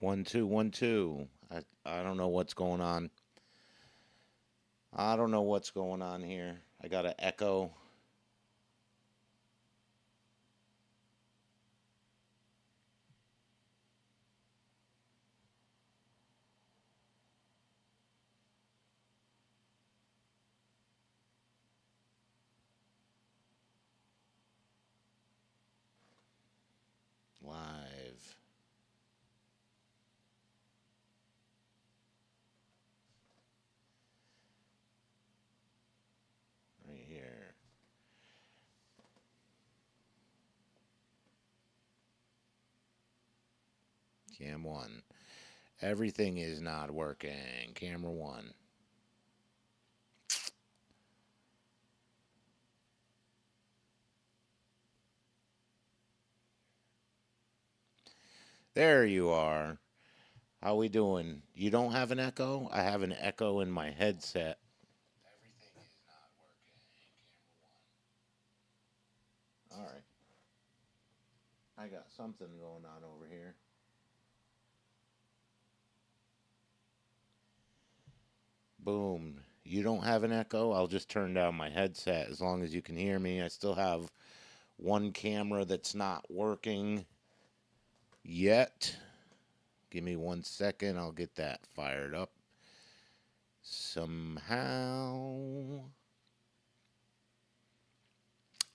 One, two, one, two. I don't know what's going on. I don't know what's going on here. I got an echo. Live. Right here. Cam 1. Everything is not working. Camera 1. There you are. How we doing? You don't have an echo? I have an echo in my headset. Everything is not working. Camera 1. All right. I got something going on over here. Boom. You don't have an echo? I'll just turn down my headset as long as you can hear me. I still have one camera that's not working yet. Give me 1 second. I'll get that fired up somehow.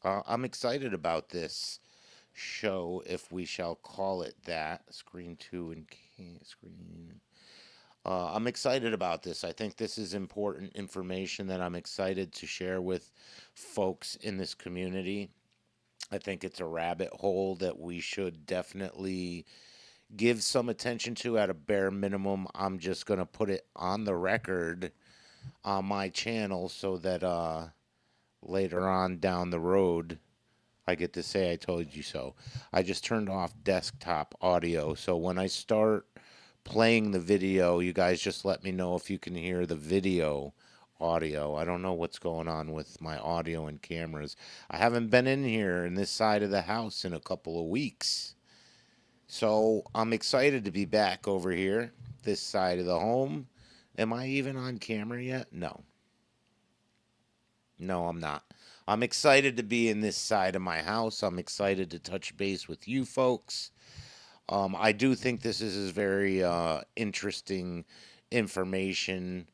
I'm excited about this show, if we shall call it that. Screen 2 and screen. I'm excited about this. I think this is important information that I'm excited to share with folks in this community. I think it's a rabbit hole that we should definitely give some attention to. At a bare minimum, I'm just going to put it on the record on my channel so that later on down the road I get to say I told you so. I just turned off desktop audio, so when I start playing the video, you guys just let me know if you can hear the video audio. I don't know what's going on with my audio and cameras. I haven't been in here in this side of the house in a couple of weeks. So I'm excited to be back over here, this side of the home. Am I even on camera yet? No. No, I'm not. I'm excited to be in this side of my house. I'm excited to touch base with you folks. I do think this is very interesting information.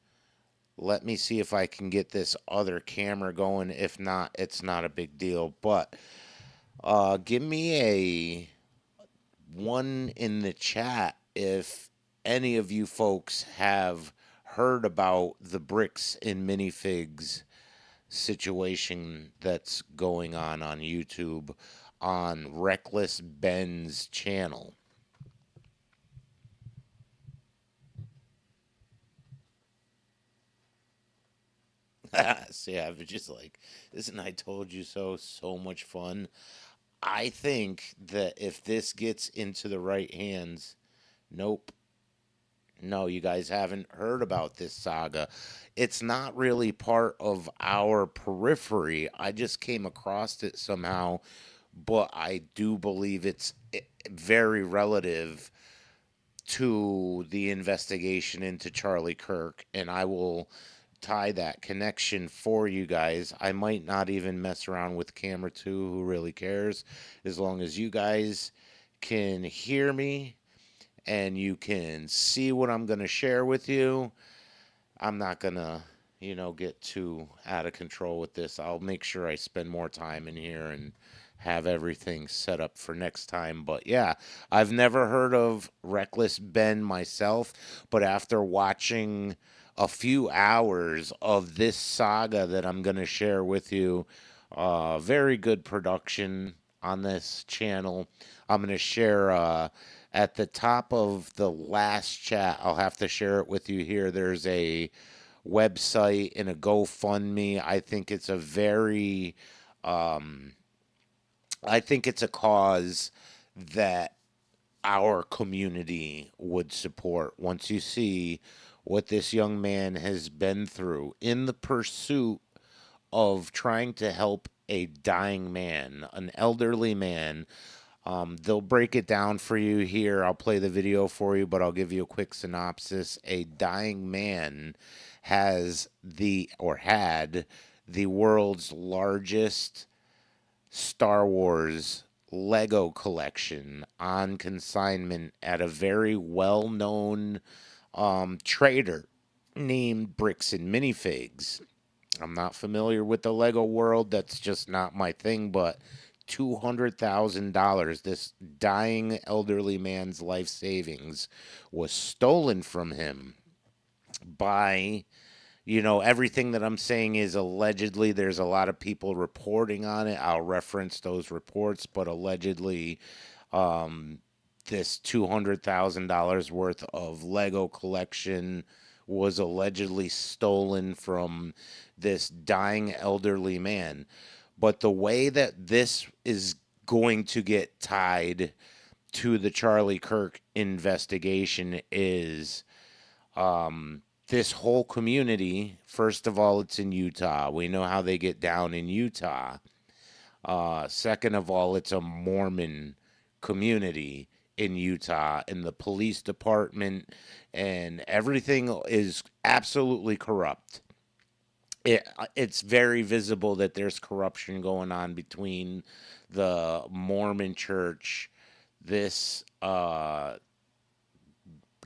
Let me see if I can get this other camera going. If not, it's not a big deal. But give me a one in the chat if any of you folks have heard about the bricks in Minifigs situation that's going on YouTube on Reckless Ben's channel. See, I was just like, isn't I told you so? So much fun. I think that if this gets into the right hands, nope. No, you guys haven't heard about this saga. It's not really part of our periphery. I just came across it somehow, but I do believe it's very relative to the investigation into Charlie Kirk, and I will tie that connection for you guys. I might not even mess around with camera 2, who really cares, as long as you guys can hear me and you can see what I'm going to share with you. I'm not going to, get too out of control with this. I'll make sure I spend more time in here and have everything set up for next time. But yeah, I've never heard of Reckless Ben myself, but after watching a few hours of this saga that I'm going to share with you, very good production on this channel. I'm going to share at the top of the last chat. I'll have to share it with you here. There's a website and a GoFundMe. Um, I think it's a cause that our community would support. Once you see what this young man has been through in the pursuit of trying to help a dying man, an elderly man, They'll break it down for you here. I'll play the video for you, but I'll give you a quick synopsis. A dying man has had the world's largest Star Wars Lego collection on consignment at a very well-known trader named Bricks and Minifigs. I'm not familiar with the Lego world. That's just not my thing, but $200,000, this dying elderly man's life savings, was stolen from him by, everything that I'm saying is allegedly. There's a lot of people reporting on it. I'll reference those reports, but allegedly, this $200,000 worth of Lego collection was allegedly stolen from this dying elderly man. But the way that this is going to get tied to the Charlie Kirk investigation is this whole community. First of all, it's in Utah. We know how they get down in Utah. Second of all, it's a Mormon community in Utah, and the police department and everything is absolutely corrupt. It's very visible that there's corruption going on between the Mormon church, this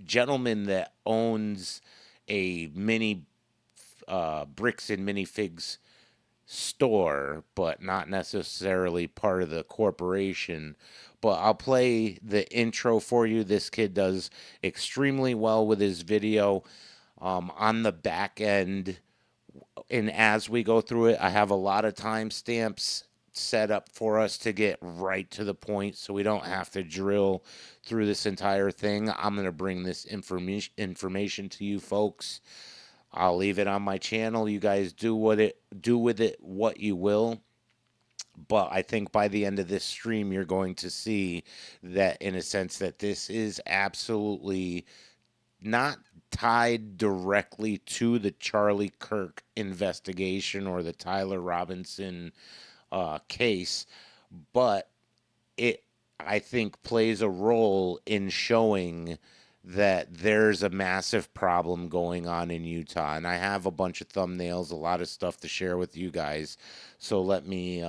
gentleman that owns a bricks and minifigs store, but not necessarily part of the corporation. But I'll play the intro for you. This kid does extremely well with his video. On the back end, and as we go through it, I have a lot of timestamps set up for us to get right to the point, so we don't have to drill through this entire thing. I'm going to bring this information to you folks. I'll leave it on my channel. You guys do with it what you will. But I think by the end of this stream, you're going to see that, in a sense, that this is absolutely not tied directly to the Charlie Kirk investigation or the Tyler Robinson case, but it, I think, plays a role in showing that there's a massive problem going on in Utah. And I have a bunch of thumbnails, a lot of stuff to share with you guys. So let me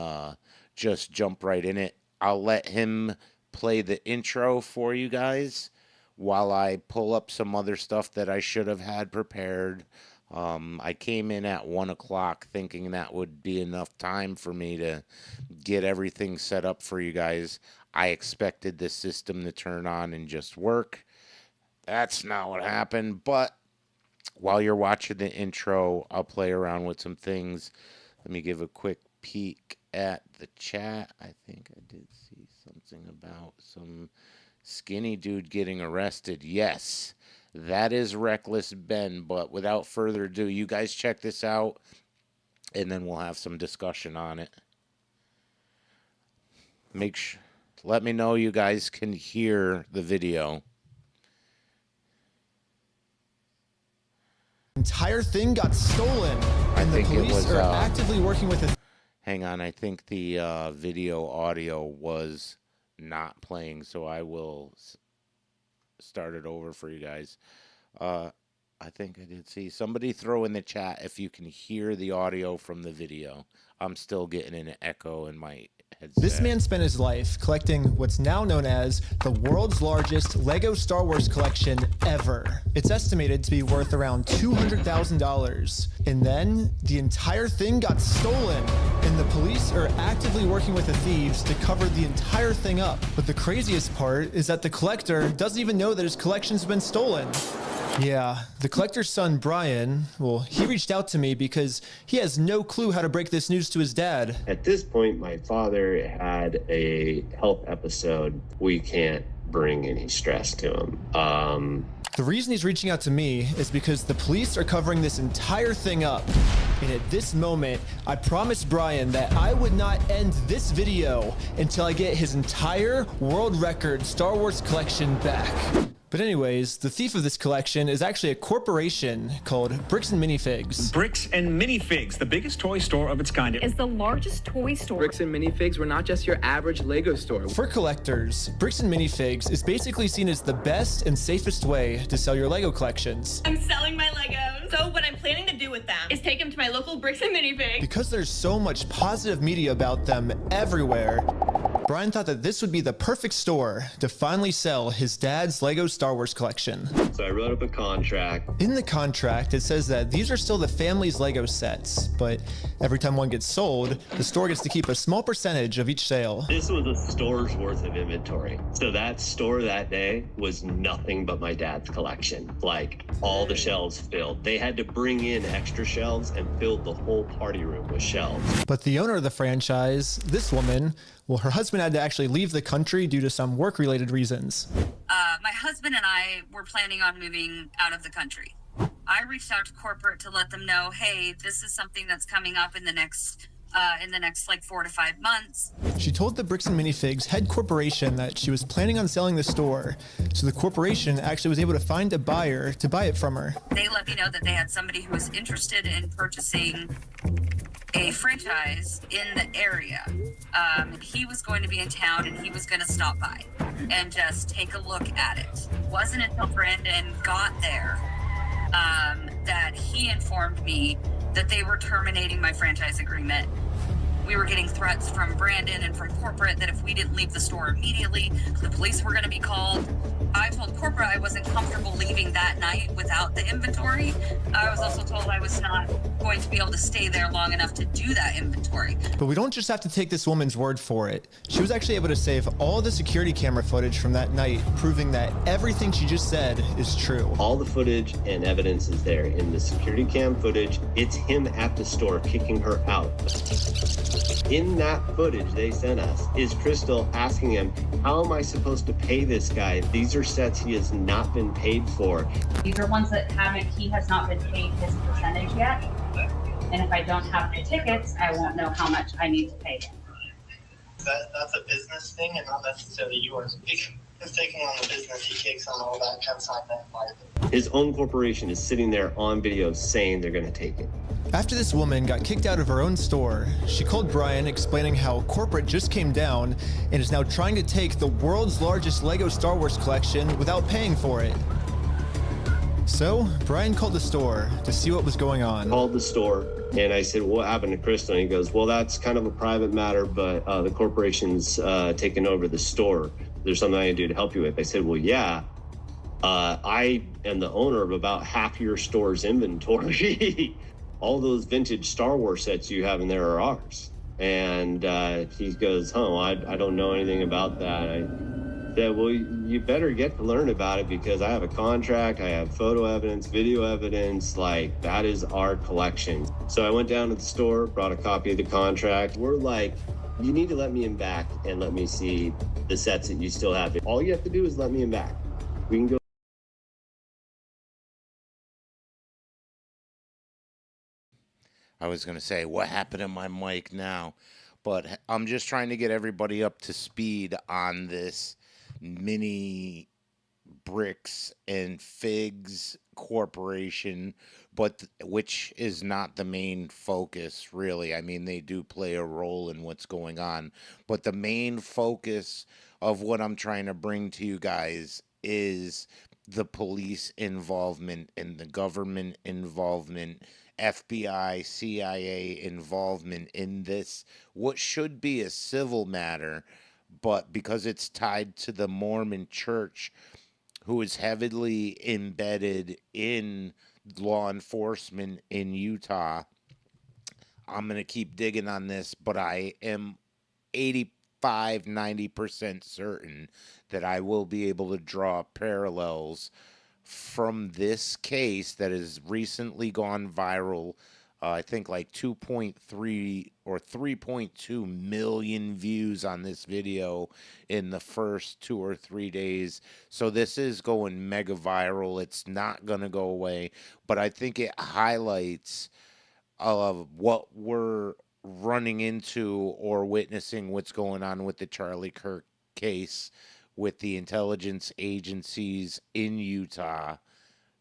just jump right in it. I'll let him play the intro for you guys while I pull up some other stuff that I should have had prepared. I came in at 1 o'clock thinking that would be enough time for me to get everything set up for you guys. I expected the system to turn on and just work. That's not what happened, but while you're watching the intro, I'll play around with some things. Let me give a quick peek at the chat. I think I did see something about some skinny dude getting arrested. Yes, that is Reckless Ben, but without further ado, you guys check this out, and then we'll have some discussion on it. Let me know you guys can hear the video. Entire thing got stolen, and the police are actively working with it. Hang on, I think the video audio was not playing, so I will start it over for you guys. I think I did see somebody throw in the chat if you can hear the audio from the video. I'm still getting an echo in my headset. This man spent his life collecting what's now known as the world's largest Lego Star Wars collection ever. It's estimated to be worth around $200,000. And then the entire thing got stolen, and the police are actively working with the thieves to cover the entire thing up. But the craziest part is that the collector doesn't even know that his collection's been stolen. Yeah, the collector's son, Brian, well, he reached out to me because he has no clue how to break this news to his dad. At this point, my father had a health episode. We can't bring any stress to him. The reason he's reaching out to me is because the police are covering this entire thing up. And at this moment, I promised Brian that I would not end this video until I get his entire world record Star Wars collection back. But anyways, the thief of this collection is actually a corporation called Bricks and Minifigs. Bricks and Minifigs, the biggest toy store of its kind. Is the largest toy store. Bricks and Minifigs were not just your average Lego store. For collectors, Bricks and Minifigs is basically seen as the best and safest way to sell your Lego collections. I'm selling my Legos. So what I'm planning to do with them is take them to my local Bricks and Minifigs. Because there's so much positive media about them everywhere, Brian thought that this would be the perfect store to finally sell his dad's Lego Star Wars collection. So I wrote up a contract. In the contract, it says that these are still the family's Lego sets, but every time one gets sold, the store gets to keep a small percentage of each sale. This was a store's worth of inventory. So that store that day was nothing but my dad's collection. Like, all the shelves filled. They had to bring in extra shelves and filled the whole party room with shelves. But the owner of the franchise, this woman, well, her husband had to actually leave the country due to some work-related reasons. My husband and I were planning on moving out of the country. I reached out to corporate to let them know, hey, this is something that's coming up in the next like 4 to 5 months. She told the Bricks and Minifigs head corporation that she was planning on selling the store, so the corporation actually was able to find a buyer to buy it from her. They let me know that they had somebody who was interested in purchasing a franchise in the area. He was going to be in town and he was going to stop by and just take a look at it. It wasn't until Brandon got there that he informed me that they were terminating my franchise agreement. We were getting threats from Brandon and from corporate that if we didn't leave the store immediately, the police were going to be called. I told corporate I wasn't comfortable leaving that night without the inventory. I was also told I was not going to be able to stay there long enough to do that inventory. But we don't just have to take this woman's word for it. She was actually able to save all the security camera footage from that night, proving that everything she just said is true. All the footage and evidence is there in the security cam footage. It's him at the store kicking her out. In that footage they sent us is Crystal asking him, how am I supposed to pay this guy? These are sets he has not been paid for. These are ones that he has not been paid his percentage yet. And if I don't have the tickets, I won't know how much I need to pay him. That's a business thing and not necessarily yours. He's taking on the business, he takes on all that consignment liability. His own corporation is sitting there on video saying they're going to take it. After this woman got kicked out of her own store, she called Brian explaining how corporate just came down and is now trying to take the world's largest Lego Star Wars collection without paying for it. So Brian called the store to see what was going on. Called the store and I said, what happened to Crystal? And he goes, well, that's kind of a private matter, but the corporation's taking over the store. There's something I can do to help you with. I said, well, yeah. I am the owner of about half your store's inventory. All those vintage Star Wars sets you have in there are ours. And he goes, I don't know anything about that. I said, well, you better get to learn about it because I have a contract, I have photo evidence, video evidence, like that is our collection. So I went down to the store, brought a copy of the contract. We're like, you need to let me in back and let me see the sets that you still have. All you have to do is let me in back. We can go. I was going to say, what happened to my mic now? But I'm just trying to get everybody up to speed on this Mini Bricks and Figs Corporation, but which is not the main focus, really. I mean, they do play a role in what's going on, but the main focus of what I'm trying to bring to you guys is the police involvement and the government involvement, FBI, CIA involvement in this, what should be a civil matter, but because it's tied to the Mormon church, who is heavily embedded in law enforcement in Utah, I'm going to keep digging on this, but I am 85-90% certain that I will be able to draw parallels from this case that has recently gone viral. I think like 2.3 or 3.2 million views on this video in the first 2 or 3 days. So this is going mega viral. It's not going to go away, but I think it highlights what we're running into or witnessing what's going on with the Charlie Kirk case with the intelligence agencies in Utah,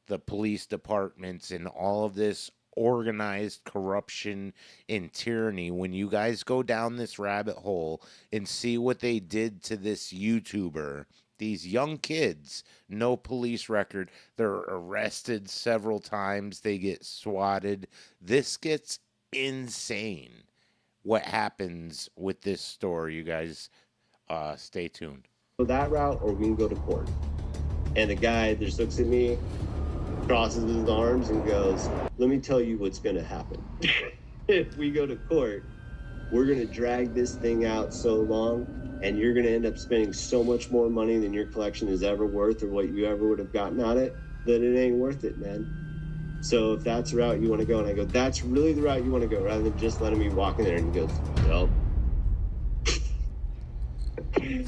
the police departments, and all of this organized corruption and tyranny. When you guys go down this rabbit hole and see what they did to this YouTuber, these young kids, no police record, they're arrested several times, they get swatted. This gets insane. What happens with this story, you guys stay tuned. Go that route, or we can go to court. And the guy just looks at me, crosses his arms, and goes, let me tell you what's going to happen. If we go to court, we're going to drag this thing out so long, and you're going to end up spending so much more money than your collection is ever worth or what you ever would have gotten out of it, that it ain't worth it, man. So if that's the route you want to go, and I go, that's really the route you want to go, rather than just letting me walk in there, and he goes, well,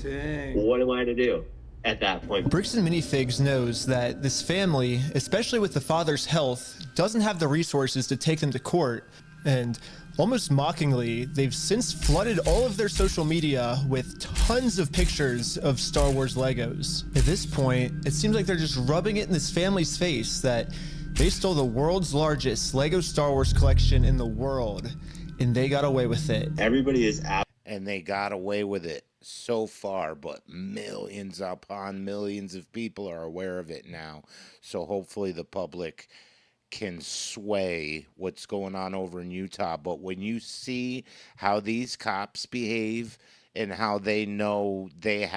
Dang. what am I to do at that point? Bricks and Minifigs knows that this family, especially with the father's health, doesn't have the resources to take them to court, and almost mockingly, they've since flooded all of their social media with tons of pictures of Star Wars Legos. At this point, it seems like they're just rubbing it in this family's face that they stole the world's largest Lego Star Wars collection in the world, and they got away with it. Everybody is out. And they got away with it so far, but millions upon millions of people are aware of it now. So hopefully the public can sway what's going on over in Utah. But when you see how these cops behave and how they know the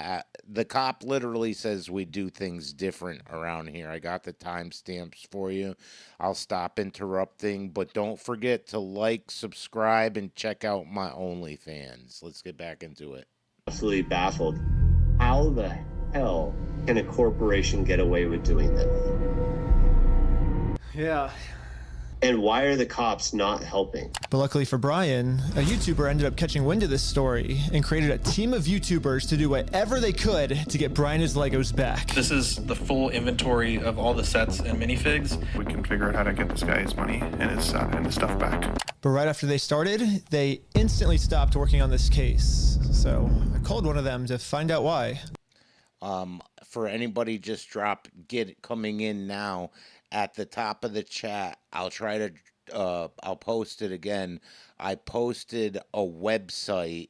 cop literally says we do things different around here. I got the timestamps for you. I'll stop interrupting, but don't forget to like, subscribe, and check out my OnlyFans. Let's get back into it. Absolutely baffled. How the hell can a corporation get away with doing that? Yeah. And why are the cops not helping? But luckily for Brian, a YouTuber ended up catching wind of this story and created a team of YouTubers to do whatever they could to get Brian his Legos back. This is the full inventory of all the sets and minifigs. We can figure out how to get this guy his money and his stuff back. But right after they started, they instantly stopped working on this case. So I called one of them to find out why. For anybody just coming in now, at the top of the chat, I'll post it again. I posted a website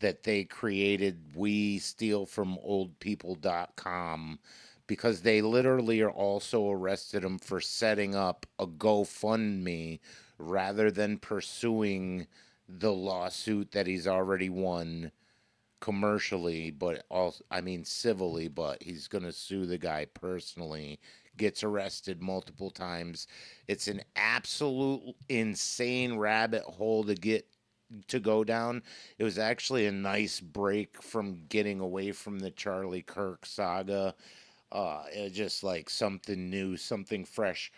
that they created, WeStealFromOldPeople.com, because they literally are also arrested him for setting up a GoFundMe rather than pursuing the lawsuit that he's already won commercially, but also, civilly, but he's going to sue the guy personally. Gets arrested multiple times. It's an absolute insane rabbit hole to go down. It was actually a nice break from getting away from the Charlie Kirk saga. It was just like something new, something fresh.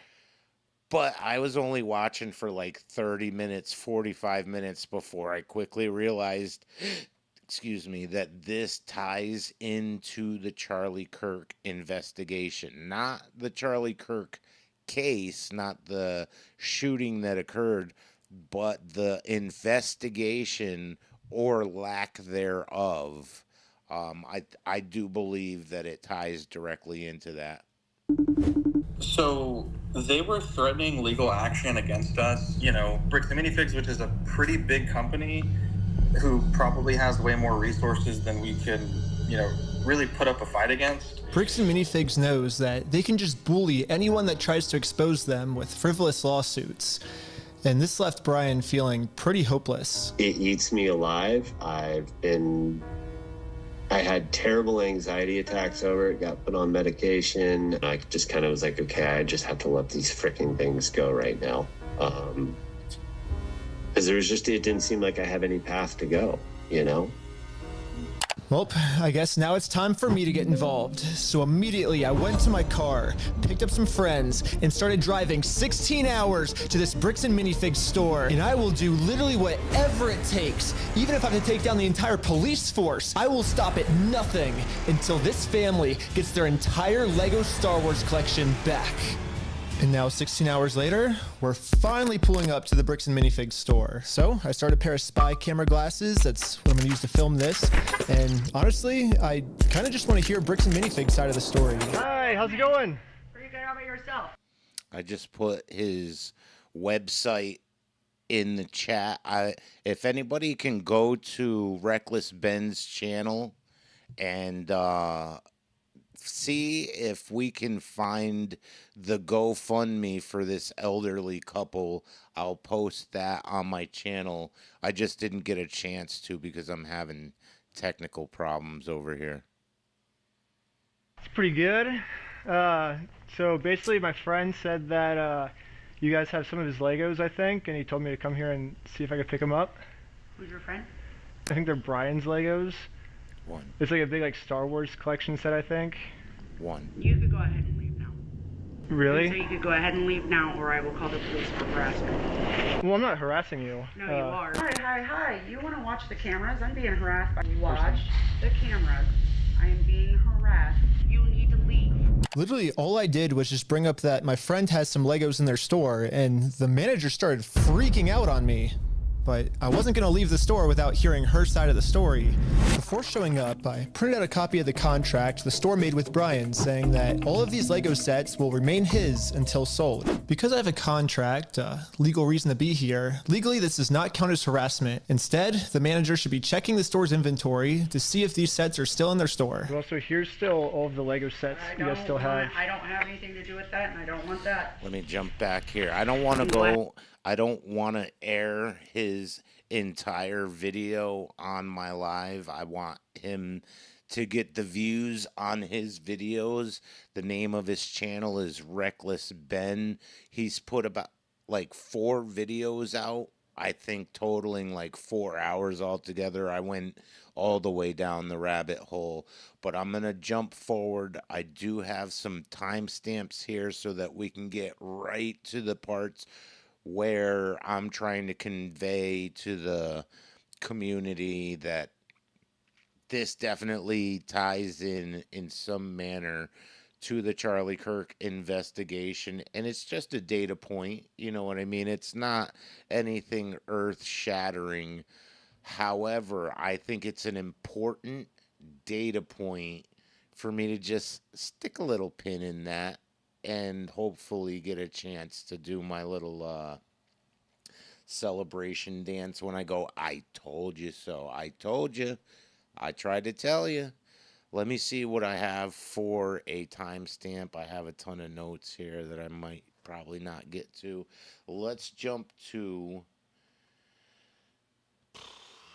But I was only watching for like 30 minutes, 45 minutes before I quickly realized that this ties into the Charlie Kirk investigation, not the Charlie Kirk case, not the shooting that occurred, but the investigation or lack thereof. I do believe that it ties directly into that. So they were threatening legal action against us. Bricks and Minifigs, which is a pretty big company, who probably has way more resources than we can, really put up a fight against. Bricks and Minifigs knows that they can just bully anyone that tries to expose them with frivolous lawsuits. And this left Brian feeling pretty hopeless. It eats me alive. I had terrible anxiety attacks over it, got put on medication. I just kind of was like, okay, I just have to let these freaking things go right now. Because it didn't seem like I have any path to go, Well, I guess now it's time for me to get involved. So immediately I went to my car, picked up some friends, and started driving 16 hours to this Bricks and Minifigs store. And I will do literally whatever it takes. Even if I have to take down the entire police force, I will stop at nothing until this family gets their entire Lego Star Wars collection back. And now 16 hours later, we're finally pulling up to the Bricks and Minifigs store. So I started a pair of spy camera glasses. That's what I'm gonna use to film this. And honestly, I kind of just want to hear Bricks and Minifigs side of the story. Hi, how's it going? Pretty good. How about yourself? I just put his website in the chat. If anybody can go to Reckless Ben's channel and see if we can find the GoFundMe for this elderly couple, I'll post that on my channel. I just didn't get a chance to because I'm having technical problems over here. It's pretty good. So basically my friend said that you guys have some of his Legos, I think, and he told me to come here and see if I could pick them up. Who's your friend? I think they're Brian's Legos. One. It's like a big like Star Wars collection set, I think. One. You could go ahead and leave now. Really? So you could go ahead and leave now, or I will call the police for harassment. Well, I'm not harassing you. No, you are. Hi. You want to watch the cameras? I'm being harassed by... Watch the cameras. I am being harassed. You need to leave. Literally, all I did was just bring up that my friend has some Legos in their store, and the manager started freaking out on me. But I wasn't going to leave the store without hearing her side of the story. Before showing up, I printed out a copy of the contract the store made with Brian, saying that all of these Lego sets will remain his until sold. Because I have a contract, legal reason to be here, legally this does not count as harassment. Instead, the manager should be checking the store's inventory to see if these sets are still in their store. Well, so here's still all of the Lego sets you guys still have. I don't have anything to do with that, and I don't want that. Let me jump back here. I don't want to go... I don't want to air his entire video on my live. I want him to get the views on his videos. The name of his channel is Reckless Ben. He's put about like 4 videos out, I think totaling like 4 hours altogether. I went all the way down the rabbit hole, but I'm going to jump forward. I do have some timestamps here so that we can get right to the parts where I'm trying to convey to the community that this definitely ties in some manner to the Charlie Kirk investigation, and it's just a data point, you know what I mean? It's not anything earth-shattering. However, I think it's an important data point for me to just stick a little pin in that and hopefully get a chance to do my little celebration dance when I go, I told you so. I told you. I tried to tell you. Let me see what I have for a timestamp. I have a ton of notes here that I might probably not get to. Let's jump to...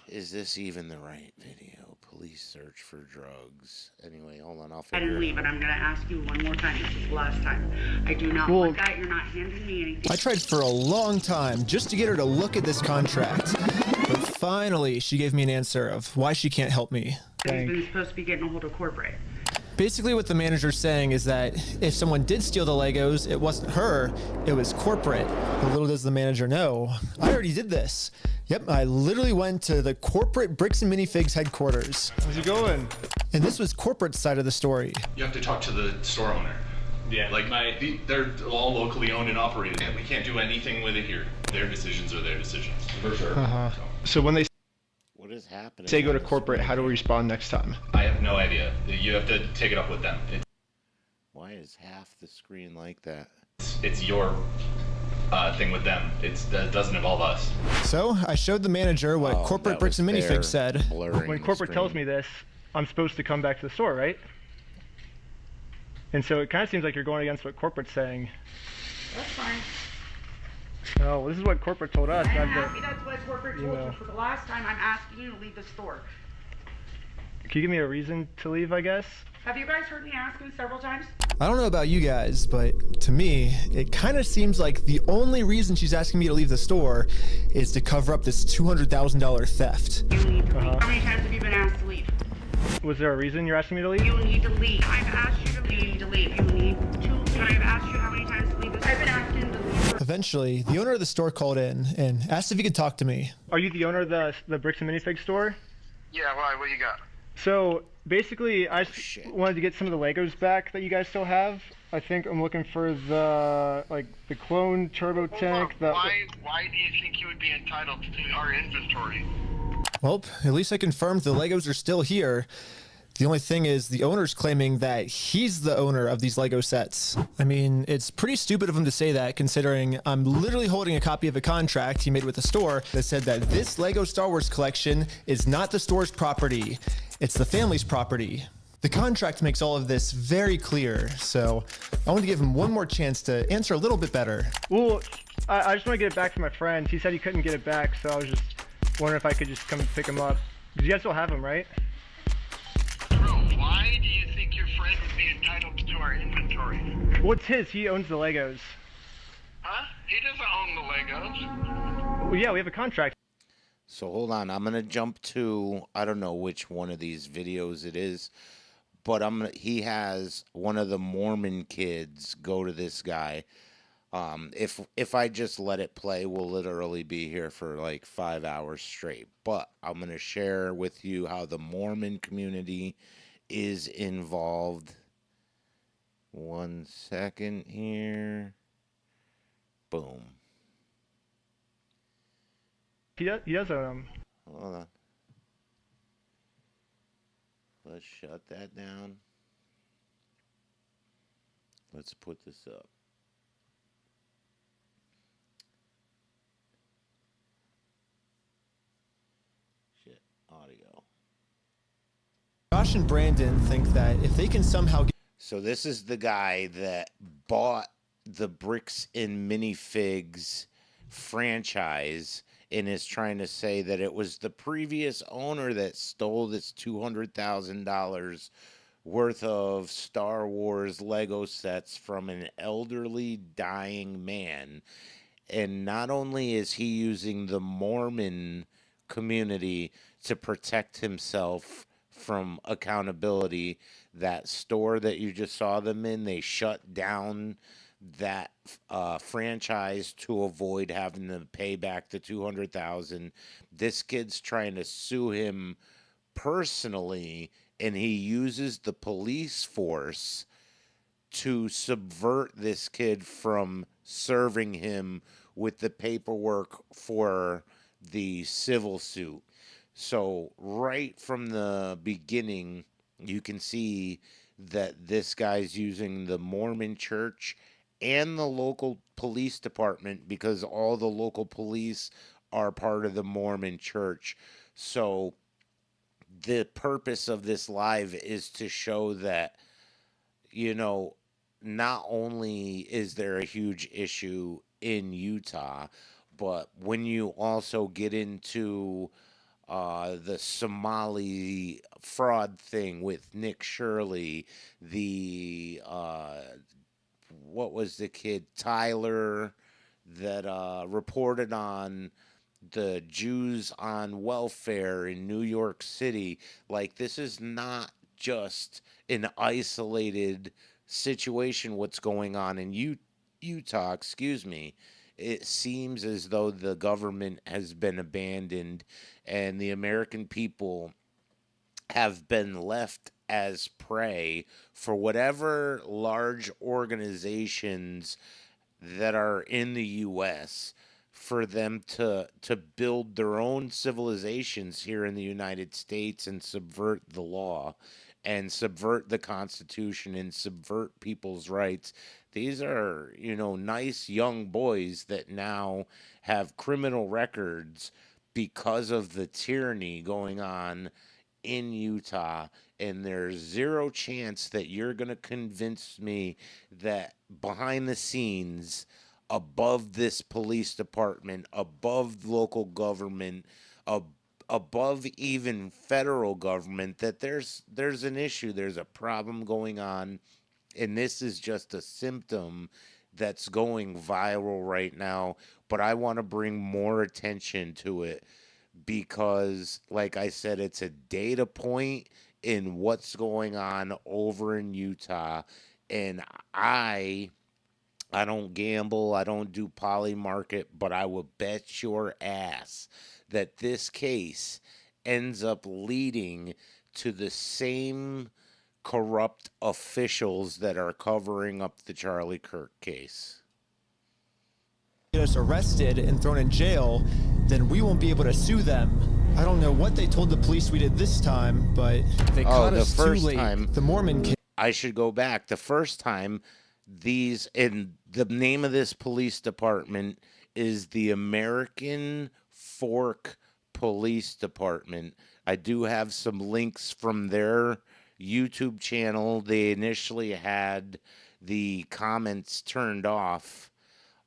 Is this even the right video? Police search for drugs. Anyway, hold on. I'll figure it out. I didn't leave, and I'm going to ask you one more time. This is the last time. I do not want that. You're not handing me anything. I tried for a long time just to get her to look at this contract. But finally, she gave me an answer of why she can't help me. He's been supposed to be getting a hold of corporate. Basically what the manager's saying is that if someone did steal the Legos, it wasn't her, it was corporate. But little does the manager know, I already did this. Yep, I literally went to the corporate Bricks and Minifigs headquarters. How's it going? And this was corporate side of the story. You have to talk to the store owner. Yeah, like they're all locally owned and operated, and we can't do anything with it here. Their decisions are their decisions. For sure. So when they what is happening? Say go to corporate, how do we respond next time? I have no idea. You have to take it up with them. Why is half the screen like that? It's your thing with them. It doesn't involve us. So I showed the manager what corporate Bricks and Minifigs said. When corporate tells me this, I'm supposed to come back to the store, right? And so it kind of seems like you're going against what corporate's saying. That's fine. No, this is what corporate told us. I'm happy that's what corporate told you. For the last time, I'm asking you to leave the store. Can you give me a reason to leave, I guess? Have you guys heard me ask him several times? I don't know about you guys, but to me, it kind of seems like the only reason she's asking me to leave the store is to cover up this $200,000 theft. You need to leave. How many times have you been asked to leave? Was there a reason you're asking me to leave? You need to leave. I've asked you to leave. You need to leave. You need to. I've asked you how many times to leave. I've been asking to leave. Eventually, the owner of the store called in and asked if he could talk to me. Are you the owner of the Bricks and Minifigs store? Yeah, why? What you got? So basically, I just wanted to get some of the Legos back that you guys still have. I think I'm looking for the the clone turbo tank. Why do you think you would be entitled to our inventory? Well, at least I confirmed the Legos are still here. The only thing is the owner's claiming that he's the owner of these Lego sets. I mean, it's pretty stupid of him to say that, considering I'm literally holding a copy of a contract he made with the store that said that this Lego Star Wars collection is not the store's property. It's the family's property. The contract makes all of this very clear, so I want to give him one more chance to answer a little bit better. Well, I just want to get it back to my friend. He said he couldn't get it back, so I was just wondering if I could just come pick him up. Because you guys still have him, right? Why do you think your friend would be entitled to our inventory? Well, it's his. He owns the Legos. Huh? He doesn't own the Legos. Well, yeah, we have a contract. So hold on, I'm gonna jump to, I don't know which one of these videos it is, but he has one of the Mormon kids go to this guy. If I just let it play, we'll literally be here for like 5 hours straight. But I'm gonna share with you how the Mormon community is involved. 1 second here. Boom. He does own them. Hold on. Let's shut that down. Let's put this up. Shit, audio. Josh and Brandon think that if they can somehow get... So this is the guy that bought the Bricks and Minifigs franchise and is trying to say that it was the previous owner that stole this $200,000 worth of Star Wars Lego sets from an elderly dying man. And not only is he using the Mormon community to protect himself from accountability, that store that you just saw them in, they shut down that franchise to avoid having to pay back the $200,000. This kid's trying to sue him personally, and he uses the police force to subvert this kid from serving him with the paperwork for the civil suit. So right from the beginning, you can see that this guy's using the Mormon church and the local police department, because all the local police are part of the Mormon church. So the purpose of this live is to show that, you know, not only is there a huge issue in Utah, but when you also get into the Somali fraud thing with Nick Shirley, the what was the kid, Tyler, that reported on the Jews on welfare in New York City. Like, this is not just an isolated situation what's going on in Utah, excuse me. It seems as though the government has been abandoned and the American people have been left as prey for whatever large organizations that are in the U.S. for them to build their own civilizations here in the United States and subvert the law and subvert the Constitution and subvert people's rights. These are, you know, nice young boys that now have criminal records because of the tyranny going on in Utah, and there's zero chance that you're going to convince me that behind the scenes, above this police department, above local government, above even federal government, that there's an issue, there's a problem going on, and this is just a symptom that's going viral right now. But I want to bring more attention to it because, like I said, it's a data point in what's going on over in Utah. And I don't gamble, I don't do poly market, but I will bet your ass that this case ends up leading to the same corrupt officials that are covering up the Charlie Kirk case. Get us arrested and thrown in jail, then we won't be able to sue them. I don't know what they told the police we did this time, but they caught us too late. The Mormon case. I should go back. The first time, and the name of this police department is the American Fork Police Department. I do have some links from their YouTube channel. They initially had the comments turned off,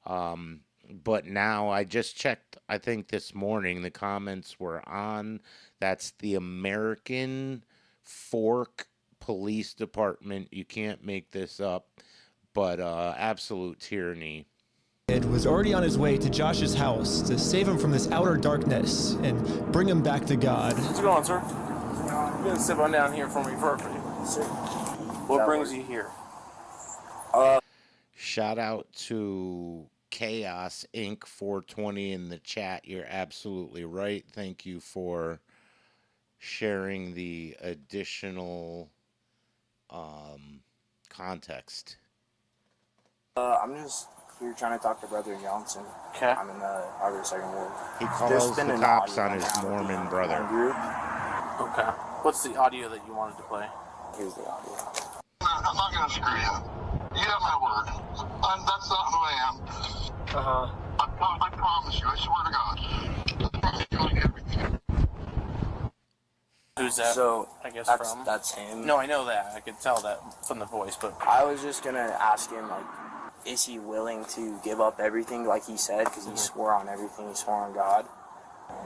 but now I just checked, I think this morning, the comments were on. That's the American Fork Police Department. You can't make this up, but absolute tyranny. Was already on his way to Josh's house to save him from this outer darkness and bring him back to God. What's going on, sir? You're gonna sit on down here for me for a minute. Sir. What brings you here? Shout out to Chaos Inc. 420 in the chat. You're absolutely right. Thank you for sharing the additional context. I'm just here trying to talk to Brother Johnson. Okay. I'm in the Harvard Second Ward. He calls the cops on his Mormon brother. Okay. What's the audio that you wanted to play? Here's the audio. I'm not going to screw you. You have my word. That's not who I am. Uh-huh. I promise you. I swear to God. I promise you like everything. Who's that? So, I guess that's, from? That's him. No, I know that. I could tell that from the voice, but... I was just going to ask him, like, is he willing to give up everything like he said? Because he swore on everything. He swore on God.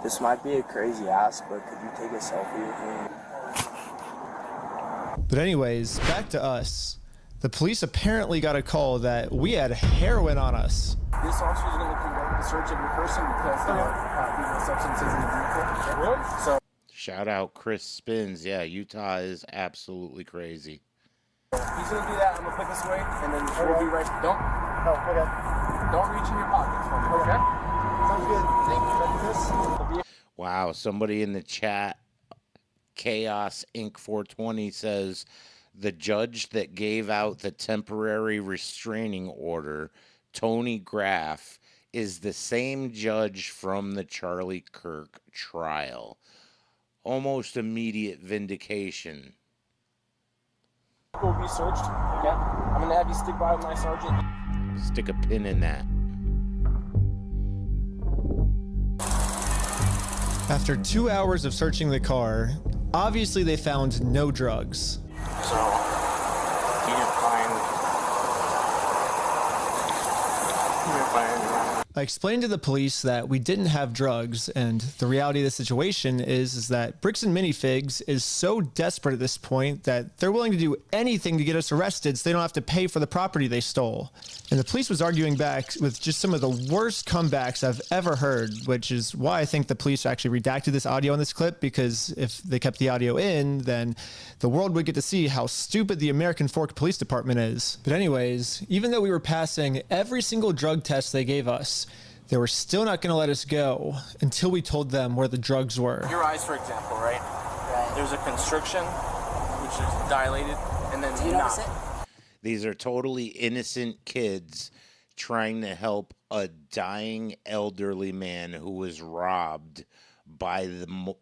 This might be a crazy ask, but could you take a selfie with me? But anyways, back to us. The police apparently got a call that we had heroin on us. This officer is going to conduct the search of your person because there are illegal substances in the vehicle. Really? So. Shout out Chris Spins. Yeah, Utah is absolutely crazy. He's going to do that. I'm going to put this away, and then we'll be right. Don't reach in your pockets for me, okay? Sounds good. Thank you, Chris. Wow, somebody in the chat, Chaos Inc. 420, says the judge that gave out the temporary restraining order, Tony Graff, is the same judge from the Charlie Kirk trial. Almost immediate vindication. Will be searched, okay? I'm going to have you stick by with my sergeant. Stick a pin in that. After 2 hours of searching the car, obviously they found no drugs. So, you didn't find anything. I explained to the police that we didn't have drugs, and the reality of the situation is that Bricks and Minifigs is so desperate at this point that they're willing to do anything to get us arrested so they don't have to pay for the property they stole. And the police was arguing back with just some of the worst comebacks I've ever heard, which is why I think the police actually redacted this audio in this clip, because if they kept the audio in, then the world would get to see how stupid the American Fork Police Department is. But anyways, even though we were passing every single drug test they gave us, they were still not going to let us go until we told them where the drugs were. Your eyes, for example, right? Right. There's a constriction, which is dilated, and then Do you notice it? These are totally innocent kids trying to help a dying elderly man who was robbed by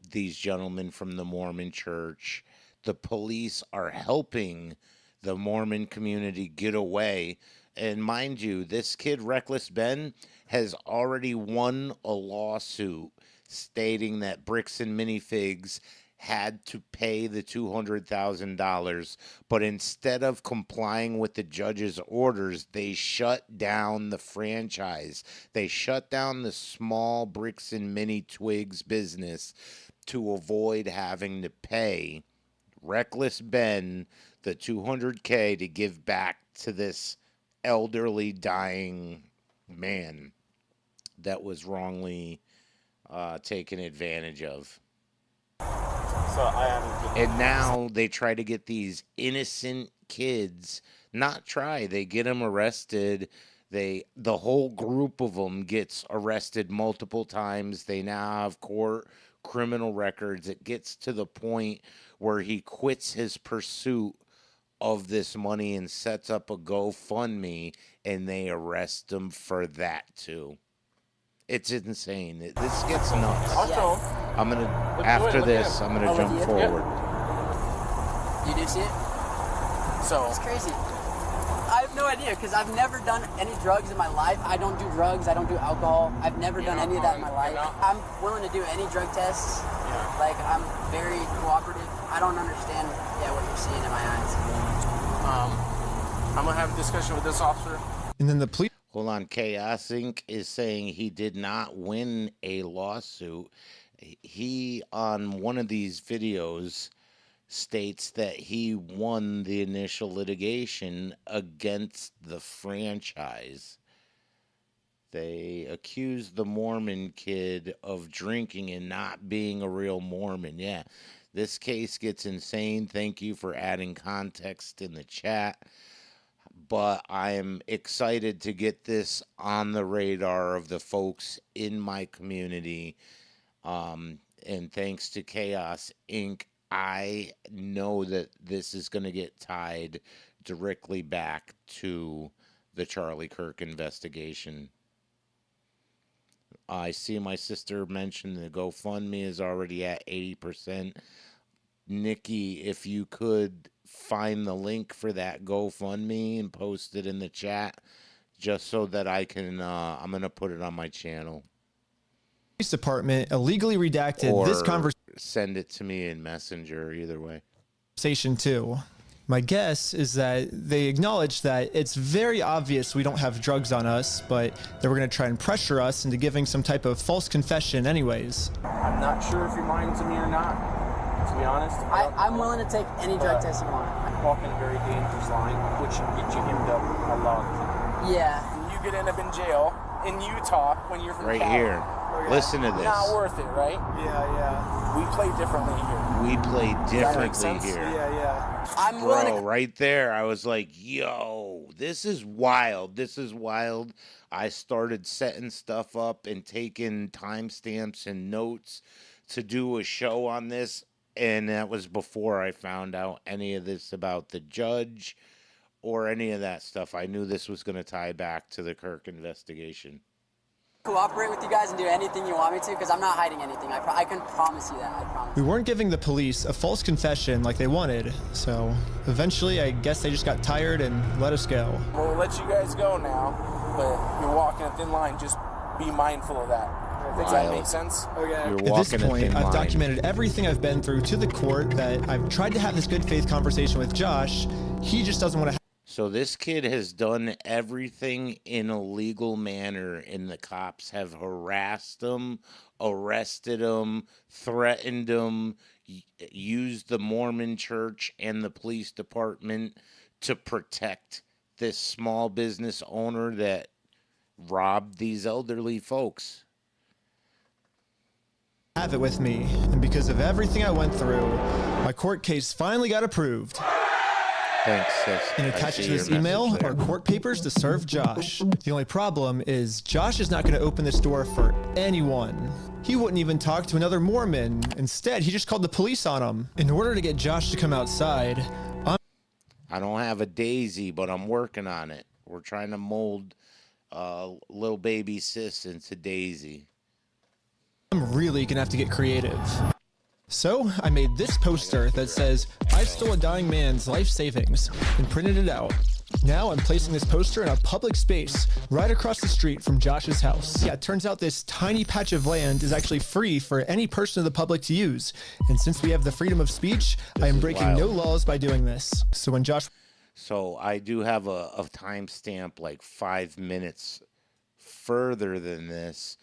these gentlemen from the Mormon church. The police are helping the Mormon community get away. And mind you, this kid, Reckless Ben, has already won a lawsuit stating that Bricks and Minifigs had to pay the $200,000, but instead of complying with the judge's orders, they shut down the franchise. They shut down the small Bricks and Mini Twigs business to avoid having to pay Reckless Ben the $200K to give back to this elderly dying man that was wrongly taken advantage of. And now they try to get these innocent kids, they get them arrested. The whole group of them gets arrested multiple times. They now have court criminal records. It gets to the point where he quits his pursuit of this money and sets up a GoFundMe, and they arrest him for that too. It's insane. This gets nuts. I'll show him. I'm gonna after this. I'm gonna jump forward. You do see it? So it's crazy. I have no idea because I've never done any drugs in my life. I don't do drugs. I don't do alcohol. I've never done any of that in my life. I'm willing to do any drug tests. Yeah. Like, I'm very cooperative. I don't understand, what you're seeing in my eyes. I'm gonna have a discussion with this officer. And then the police. Hold on, Chaos Inc. is saying he did not win a lawsuit. He, on one of these videos, states that he won the initial litigation against the franchise. They accused the Mormon kid of drinking and not being a real Mormon. Yeah, this case gets insane. Thank you for adding context in the chat. But I am excited to get this on the radar of the folks in my community. And thanks to Chaos Inc., I know that this is going to get tied directly back to the Charlie Kirk investigation. I see my sister mentioned the GoFundMe is already at 80%. Nikki, if you could find the link for that GoFundMe and post it in the chat, just so that I can, I'm going to put it on my channel. Police department illegally redacted this conversation. Send it to me in Messenger, either way. Too. My guess is that they acknowledge that it's very obvious we don't have drugs on us, but they were going to try and pressure us into giving some type of false confession anyways. I'm not sure if you're lying to me or not. To be honest, I'm willing to take any drug test you want. I'm walking a very dangerous line, which can get you end up a lot. Yeah. And you could end up in jail in Utah when you're from right Cali. here. Listen to this. Not worth it, right? Yeah. We play differently here. We play differently sense? here. Yeah. I'm Bro, willing to... right there, I was like, yo, this is wild. This is wild. I started setting stuff up and taking timestamps and notes to do a show on this. And that was before I found out any of this about the judge or any of that stuff. I knew this was going to tie back to the Kirk investigation. Cooperate with you guys and do anything you want me to, because I'm not hiding anything. I can promise you that. I promise. We weren't giving the police a false confession like they wanted, so eventually I guess they just got tired and let us go. We'll let you guys go now, but you're walking a thin line. Just be mindful of that. Does that make sense? Okay. At this point, I've documented everything I've been through to the court, that I've tried to have this good faith conversation with Josh. He just doesn't want to. So this kid has done everything in a legal manner, and the cops have harassed him, arrested him, threatened him, used the Mormon church and the police department to protect this small business owner that robbed these elderly folks. Have it with me, and because of everything I went through, my court case finally got approved. Thanks, sis. And attached to this email are court papers to serve Josh. The only problem is Josh is not going to open this door for anyone. He wouldn't even talk to another Mormon. Instead, he just called the police on him. In order to get Josh to come outside, I don't have a daisy, but I'm working on it. We're trying to mold little baby sis into Daisy. I'm really going to have to get creative. So I made this poster that says, "I stole a dying man's life savings," and printed it out. Now I'm placing this poster in a public space right across the street from Josh's house. Yeah, it turns out this tiny patch of land is actually free for any person of the public to use. And since we have the freedom of speech, I am breaking no laws by doing this. So when Josh... So I do have a timestamp like 5 minutes further than this.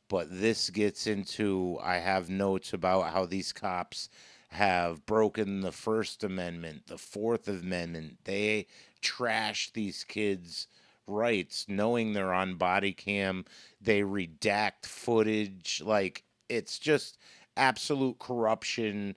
But this gets into, I have notes about how these cops have broken the First Amendment, the Fourth Amendment. They trash these kids' rights, knowing they're on body cam. They redact footage. Like, it's just absolute corruption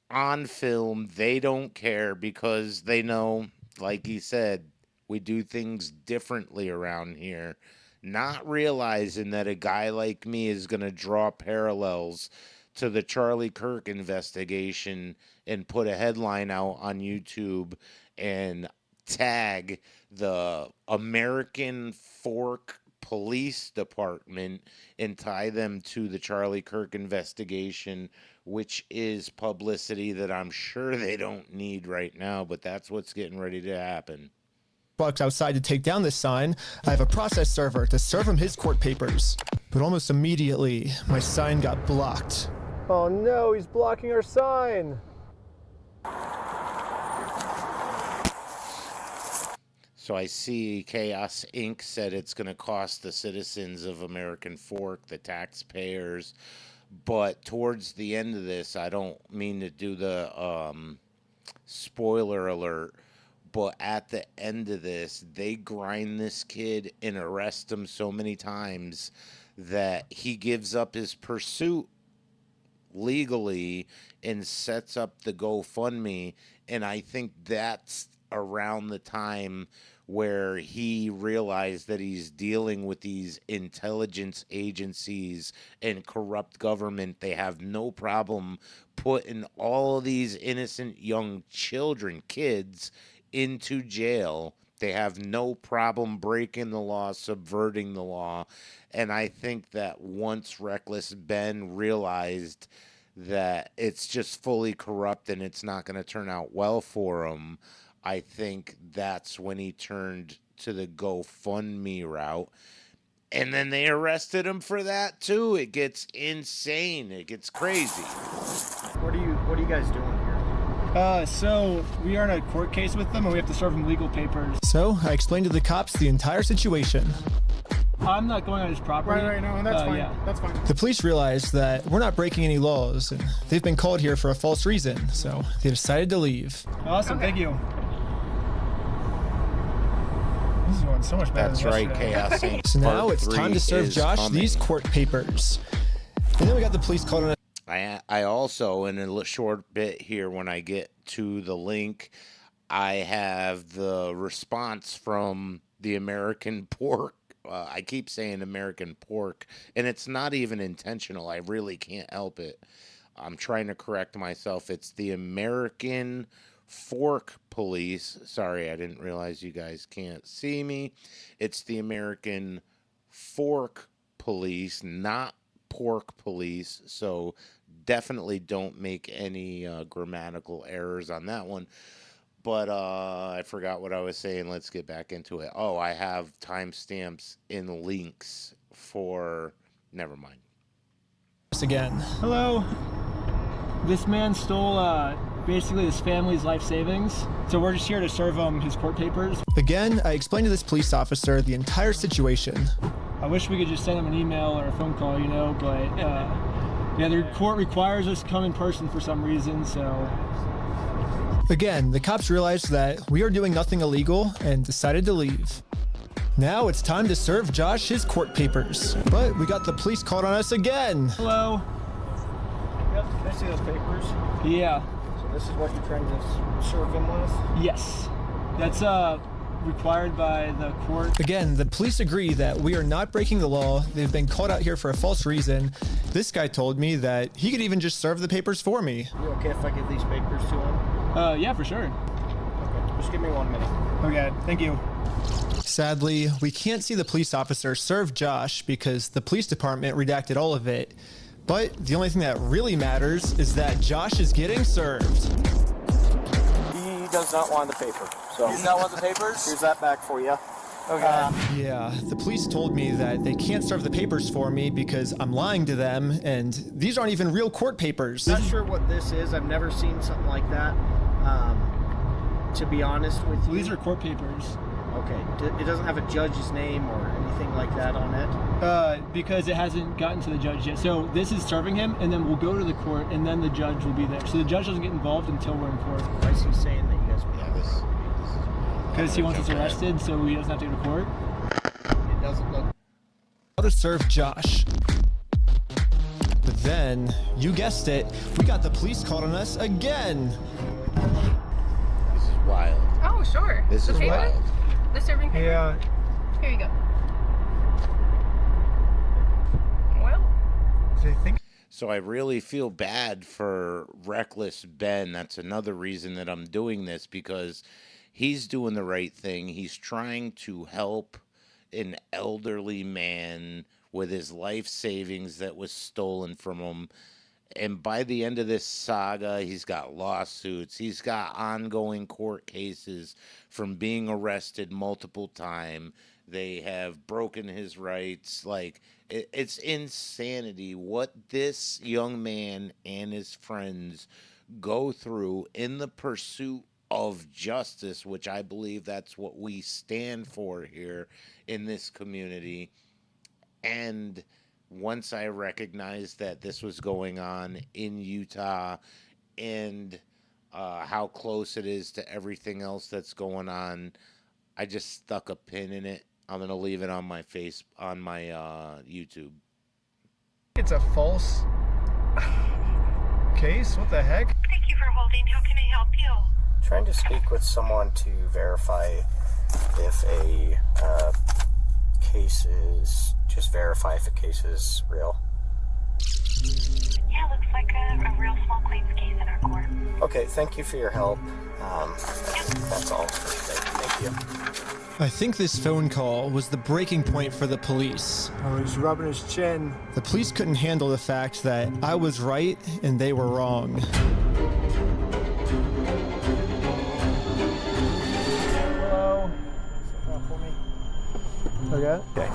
on film. They don't care because they know, like he said, we do things differently around here. Not realizing that a guy like me is going to draw parallels to the Charlie Kirk investigation and put a headline out on YouTube and tag the American Fork Police Department and tie them to the Charlie Kirk investigation, which is publicity that I'm sure they don't need right now, but that's what's getting ready to happen. Bucks outside to take down this sign. I have a process server to serve him his court papers. But almost immediately, my sign got blocked. Oh no, he's blocking our sign. So I see Chaos Inc. said it's going to cost the citizens of American Fork, the taxpayers. But towards the end of this, I don't mean to do the spoiler alert, but at the end of this, they grind this kid and arrest him so many times that he gives up his pursuit legally and sets up the GoFundMe. And I think that's around the time where he realized that he's dealing with these intelligence agencies and corrupt government. They have no problem putting all of these innocent young children, kids, into jail. They have no problem breaking the law, subverting the law. And I think that once Reckless Ben realized that it's just fully corrupt and it's not going to turn out well for him, I think that's when he turned to the GoFundMe route. And then they arrested him for that too. It gets insane. It gets crazy. What are you guys doing here? So we are in a court case with them and we have to serve them legal papers. So I explained to the cops the entire situation. I'm not going on his property. Right, no, that's fine. Yeah. That's fine. The police realized that we're not breaking any laws, and they've been called here for a false reason, so they decided to leave. Awesome, thank you. This is going so much better. That's than right, yesterday. Chaos Inc. So now Part it's time 3 to serve is Josh coming. these court papers. And then we got the police called on us. I also, in a short bit here, when I get to the link, I have the response from the American Pork. I keep saying American Pork, and it's not even intentional. I really can't help it. I'm trying to correct myself. It's the American Fork Police. Sorry, I didn't realize you guys can't see me. It's the American Fork Police, not Pork Police. So definitely don't make any grammatical errors on that one. But I forgot what I was saying. Let's get back into it. Oh, I have timestamps in links for... Never mind. Again. Hello. This man stole basically his family's life savings. So we're just here to serve him his court papers. Again, I explained to this police officer the entire situation. I wish we could just send him an email or a phone call, but yeah, the court requires us to come in person for some reason, so... Again, the cops realized that we are doing nothing illegal and decided to leave. Now it's time to serve Josh his court papers. But we got the police called on us again. Hello. Yep, can I see those papers? Yeah. So this is what you're trying to serve him with? Yes. That's required by the court. Again, the police agree that we are not breaking the law. They've been called out here for a false reason. This guy told me that he could even just serve the papers for me. You okay if I give these papers to him? Yeah, for sure. Okay, just give me 1 minute. Okay, thank you. Sadly, we can't see the police officer serve Josh because the police department redacted all of it. But the only thing that really matters is that Josh is getting served. He does not want the paper. So You not want the papers? here's that back for you. Okay. Yeah, the police told me that they can't serve the papers for me because I'm lying to them, and these aren't even real court papers. Not sure what this is. I've never seen something like that. To be honest with you. These are court papers. Okay. It doesn't have a judge's name or anything like that on it? Because it hasn't gotten to the judge yet. So this is serving him, and then we'll go to the court, and then the judge will be there. So the judge doesn't get involved until we're in court. Why is he saying that you guys will Yeah, this Because he wants us arrested, so he doesn't have to go to court. It doesn't look... How to serve Josh. But then, you guessed it, we got the police called on us again. This is wild. Oh, sure. This is paper? wild. The serving paper? Yeah. Here you go. Well, So I really feel bad for Reckless Ben. That's another reason that I'm doing this, because he's doing the right thing. He's trying to help an elderly man with his life savings that was stolen from him. And by the end of this saga, he's got lawsuits. He's got ongoing court cases from being arrested multiple times. They have broken his rights. Like, it's insanity what this young man and his friends go through in the pursuit of justice, which I believe that's what we stand for here in this community. And once I recognized that this was going on in Utah and how close it is to everything else that's going on, I just stuck a pin in it. I'm going to leave it on my YouTube. It's a false case? What the heck? Thank you for holding. How can I help you? Trying to speak with someone to verify if a case is, just verify if a case is real. Yeah, looks like a real small claims case in our court. Okay, thank you for your help. That's all for today. Thank you. I think this phone call was the breaking point for the police. I was rubbing his chin. The police couldn't handle the fact that I was right and they were wrong. Hello. Okay. Okay.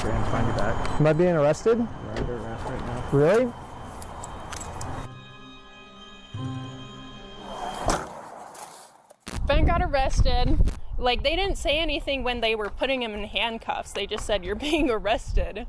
We're gonna find you back. Am I being arrested? You're under arrest right now. Really? Ben got arrested. Like, they didn't say anything when they were putting him in handcuffs. They just said, you're being arrested.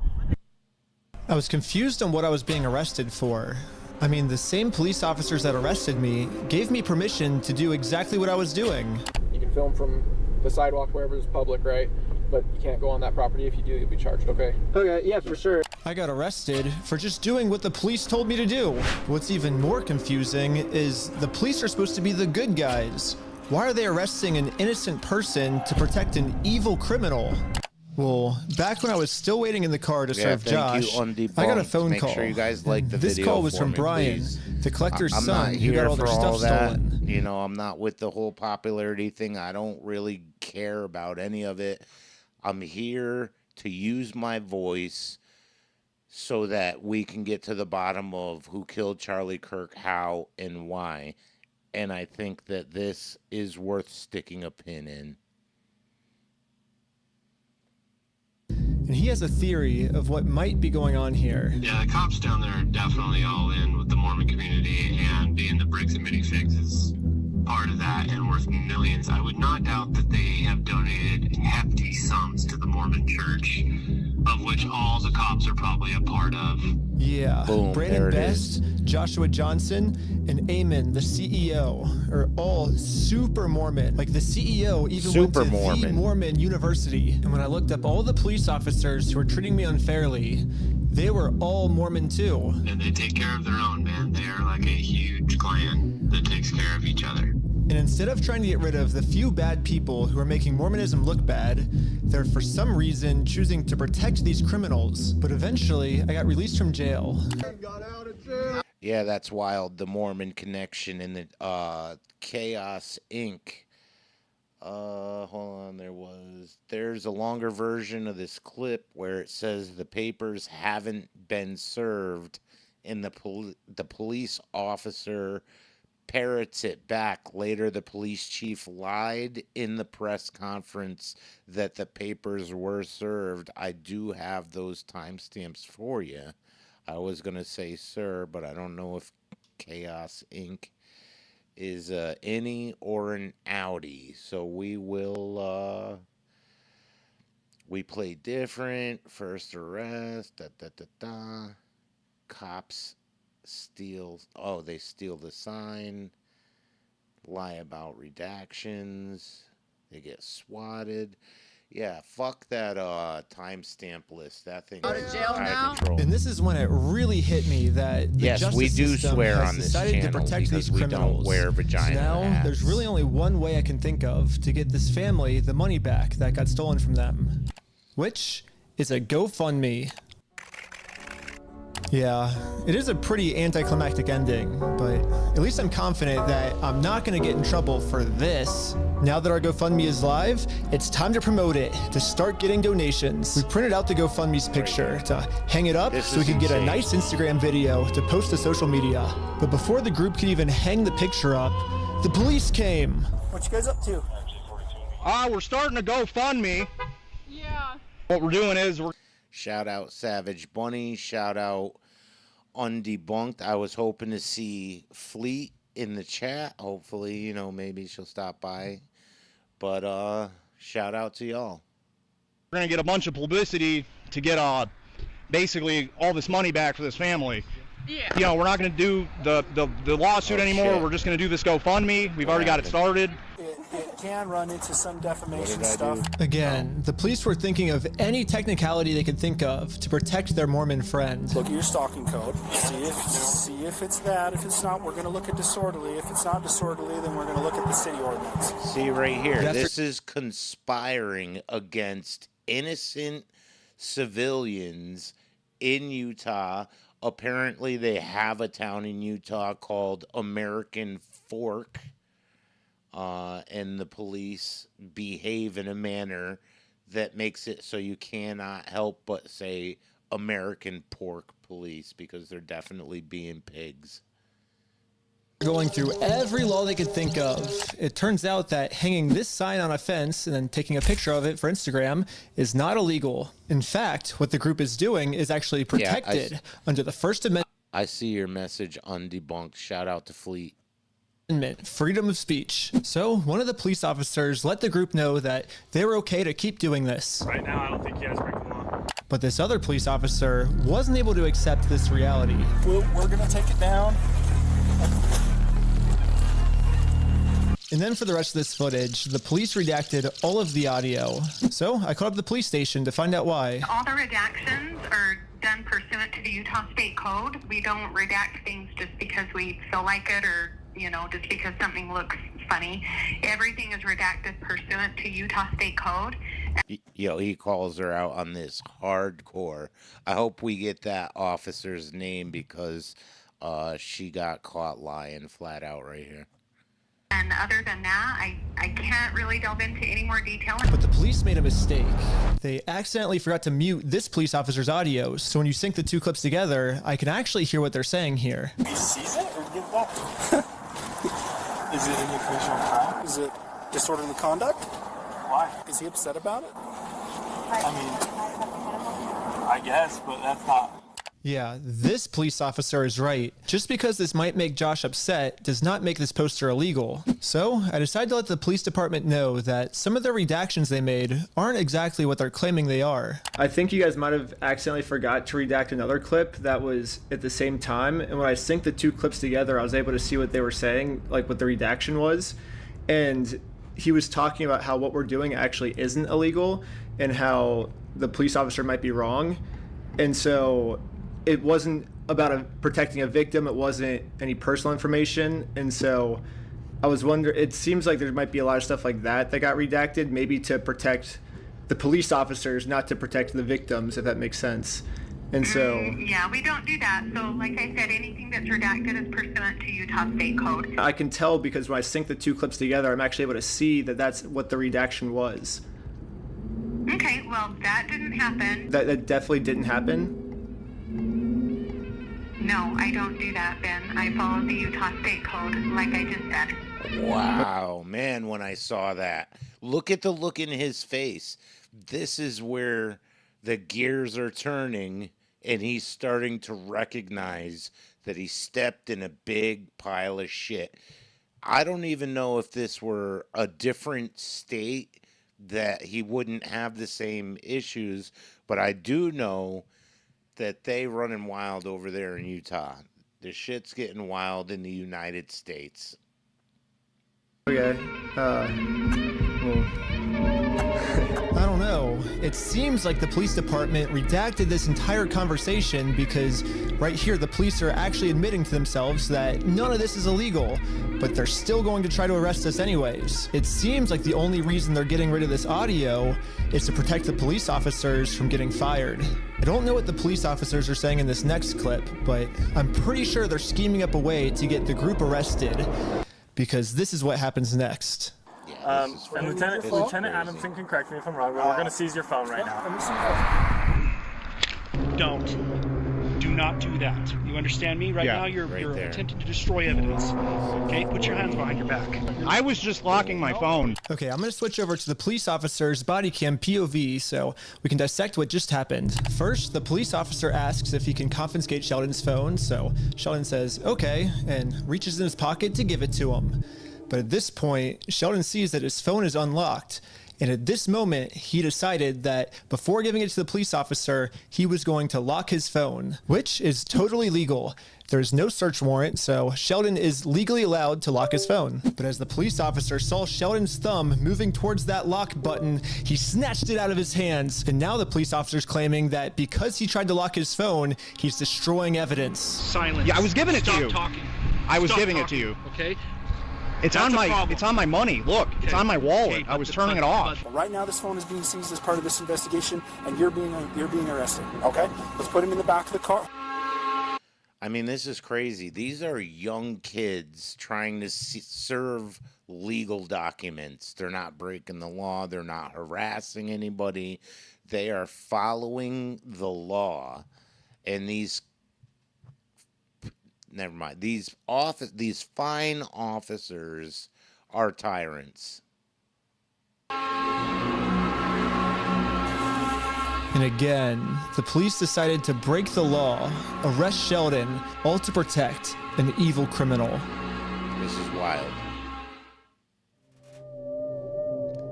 I was confused on what I was being arrested for. I mean, the same police officers that arrested me gave me permission to do exactly what I was doing. You can film from the sidewalk wherever it's public, right? But you can't go on that property. If you do, you'll be charged, okay? Okay, yeah, for sure. I got arrested for just doing what the police told me to do. What's even more confusing is the police are supposed to be the good guys. Why are they arresting an innocent person to protect an evil criminal? Well, back when I was still waiting in the car to serve Josh, I got a phone call. Make sure you guys like the this video call was for from me, Brian, please. the collector's I'm son, not who got here all their for stuff all that. stolen. You know, I'm not with the whole popularity thing. I don't really care about any of it. I'm here to use my voice so that we can get to the bottom of who killed Charlie Kirk, how, and why. And I think that this is worth sticking a pin in. And he has a theory of what might be going on here. Yeah, the cops down there are definitely all in with the Mormon community, and being the Bricks and Minifigs is part of that and worth millions. I would not doubt that they have donated hefty sums to the Mormon church, of which all the cops are probably a part of. Yeah, Boom, Brandon Best, Joshua Johnson, and Eamon, the CEO, are all super Mormon. Like, the CEO even went to the Mormon University. And when I looked up all the police officers who were treating me unfairly, they were all Mormon too. And they take care of their own, man. They are like a huge clan that takes care of each other. And instead of trying to get rid of the few bad people who are making Mormonism look bad, they're for some reason choosing to protect these criminals. But eventually, I got released from jail. Yeah, that's wild. The Mormon connection in the Chaos Inc. Hold on, there's a longer version of this clip where it says the papers haven't been served, and the police officer parrots it back. Later, the police chief lied in the press conference that the papers were served. I do have those timestamps for you. I was going to say sir, but I don't know if Chaos Inc. is any or an outie. So we will, we play different. First arrest, Cops steal, they steal the sign, lie about redactions, they get swatted. Yeah, fuck that timestamp list. That thing is out of control. And this is when it really hit me that the yes, justice we do system swear has on this decided channel to protect because these we criminals. don't wear vagina So now hats. there's really only one way I can think of to get this family the money back that got stolen from them, which is a GoFundMe. Yeah, it is a pretty anticlimactic ending, but at least I'm confident that I'm not going to get in trouble for this. Now that our GoFundMe is live, it's time to promote it, to start getting donations. We printed out the GoFundMe's picture to hang it up so we can get a nice Instagram video to post to social media. But before the group could even hang the picture up, the police came. What you guys up to? We're starting a GoFundMe. Yeah. What we're doing is Shout out Savage Bunny. Shout out Undebunked. I was hoping to see Fleet in the chat. Hopefully, you know, maybe she'll stop by. But shout out to y'all. We're going to get a bunch of publicity to get basically all this money back for this family. Yeah. You know, we're not going to do the lawsuit anymore. Shit. We're just going to do this GoFundMe. We've already got it started. It can run into some defamation stuff. Again, the police were thinking of any technicality they could think of to protect their Mormon friend. Look at your stalking code. See if it's that. If it's not, we're going to look at disorderly. If it's not disorderly, then we're going to look at the city ordinance. See right here. This is conspiring against innocent civilians in Utah. Apparently, they have a town in Utah called American Fork. And the police behave in a manner that makes it so you cannot help but say American Pork Police, because they're definitely being pigs. Going through every law they could think of. It turns out that hanging this sign on a fence and then taking a picture of it for Instagram is not illegal. In fact, what the group is doing is actually protected under the First Amendment. I see your message, Undebunked. Shout out to Fleet. Freedom of speech. So one of the police officers let the group know that they were okay to keep doing this. Right now, I don't think you guys break the law. But this other police officer wasn't able to accept this reality. We're going to take it down. And then for the rest of this footage, the police redacted all of the audio. So I called up the police station to find out why. All the redactions are done pursuant to the Utah State Code. We don't redact things just because we feel like it or, you know, just because something looks funny. Everything is redacted pursuant to Utah State Code. Yo, he calls her out on this hardcore. I hope we get that officer's name, because she got caught lying flat out right here. And other than that, I can't really delve into any more detail. But the police made a mistake. They accidentally forgot to mute this police officer's audio, so when you sync the two clips together, I can actually hear what they're saying here. He sees it or give it back? Is it an occasional crime? Is it disorderly conduct? Why? Is he upset about it? I mean, I guess, but that's not. Yeah, this police officer is right. Just because this might make Josh upset does not make this poster illegal. So I decided to let the police department know that some of the redactions they made aren't exactly what they're claiming they are. I think you guys might have accidentally forgot to redact another clip that was at the same time. And when I synced the two clips together, I was able to see what they were saying, like what the redaction was. And he was talking about how what we're doing actually isn't illegal and how the police officer might be wrong. And so it wasn't about protecting a victim. It wasn't any personal information. And so I was wondering, it seems like there might be a lot of stuff like that got redacted, maybe to protect the police officers, not to protect the victims, if that makes sense. And so yeah, we don't do that. So like I said, anything that's redacted is pursuant to Utah State Code. I can tell because when I sync the two clips together, I'm actually able to see that that's what the redaction was. Okay, well, that didn't happen. That definitely didn't happen. No, I don't do that, Ben. I follow the Utah State Code, like I just said. Wow, man, when I saw that. Look at the look in his face. This is where the gears are turning, and he's starting to recognize that he stepped in a big pile of shit. I don't even know if this were a different state that he wouldn't have the same issues, but I do know that they running wild over there in Utah. The shit's getting wild in the United States. Okay. I don't know. It seems like the police department redacted this entire conversation because right here the police are actually admitting to themselves that none of this is illegal, but they're still going to try to arrest us anyways. It seems like the only reason they're getting rid of this audio is to protect the police officers from getting fired. I don't know what the police officers are saying in this next clip, but I'm pretty sure they're scheming up a way to get the group arrested, because this is what happens next. And Lieutenant Adamson can correct me if I'm wrong, but we're going to seize your phone right now. Do not do that. You understand me? Right now you're attempting to destroy evidence. Okay, put your hands behind your back. I was just locking my phone. Okay, I'm gonna switch over to the police officer's body cam POV so we can dissect what just happened. First, the police officer asks if he can confiscate Sheldon's phone, so Sheldon says, okay, and reaches in his pocket to give it to him. But at this point, Sheldon sees that his phone is unlocked. And at this moment, he decided that before giving it to the police officer, he was going to lock his phone, which is totally legal. There's no search warrant, so Sheldon is legally allowed to lock his phone. But as the police officer saw Sheldon's thumb moving towards that lock button, he snatched it out of his hands. And now the police officer's claiming that because he tried to lock his phone, he's destroying evidence. Silence. Yeah, I was giving it to you. Stop talking. I was Stop giving talking, it to you. Okay? It's on my money. Look, it's on my wallet. I was turning it off. Right now, this phone is being seized as part of this investigation, and you're being arrested. Okay, let's put him in the back of the car. I mean, this is crazy. These are young kids trying to serve legal documents. They're not breaking the law. They're not harassing anybody. They are following the law, and these. Never mind. These fine officers are tyrants. And again, the police decided to break the law, arrest Sheldon, all to protect an evil criminal. This is wild.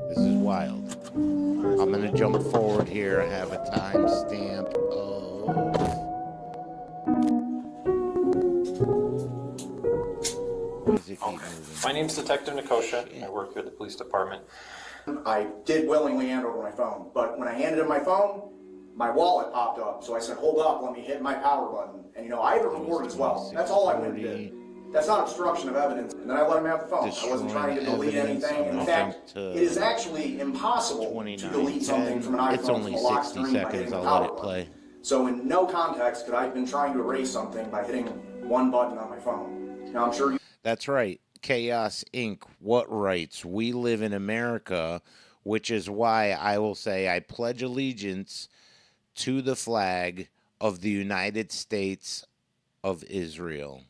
This is wild. I'm going to jump forward here. I have a timestamp of... My name's Detective Nikosha. I work here at the police department. I did willingly hand over my phone, but when I handed him my phone, my wallet popped up. So I said, hold up, let me hit my power button. And I have it recorded as well. That's all I went and did. That's not obstruction of evidence. And then I let him have the phone. I wasn't trying to delete anything. In fact, it is actually impossible to delete something from an iPhone from a lock screen by hitting the power button. So in no context could I have been trying to erase something by hitting one button on my phone. Now I'm sure you... That's right. Chaos Inc. What rights? We live in America, which is why I will say I pledge allegiance to the flag of the United States of Israel.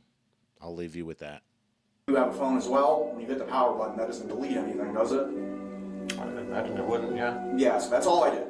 I'll leave you with that. You have a phone as well. When you hit the power button, that doesn't delete anything, does it? I imagine it wouldn't, yeah. Yeah, so that's all I did.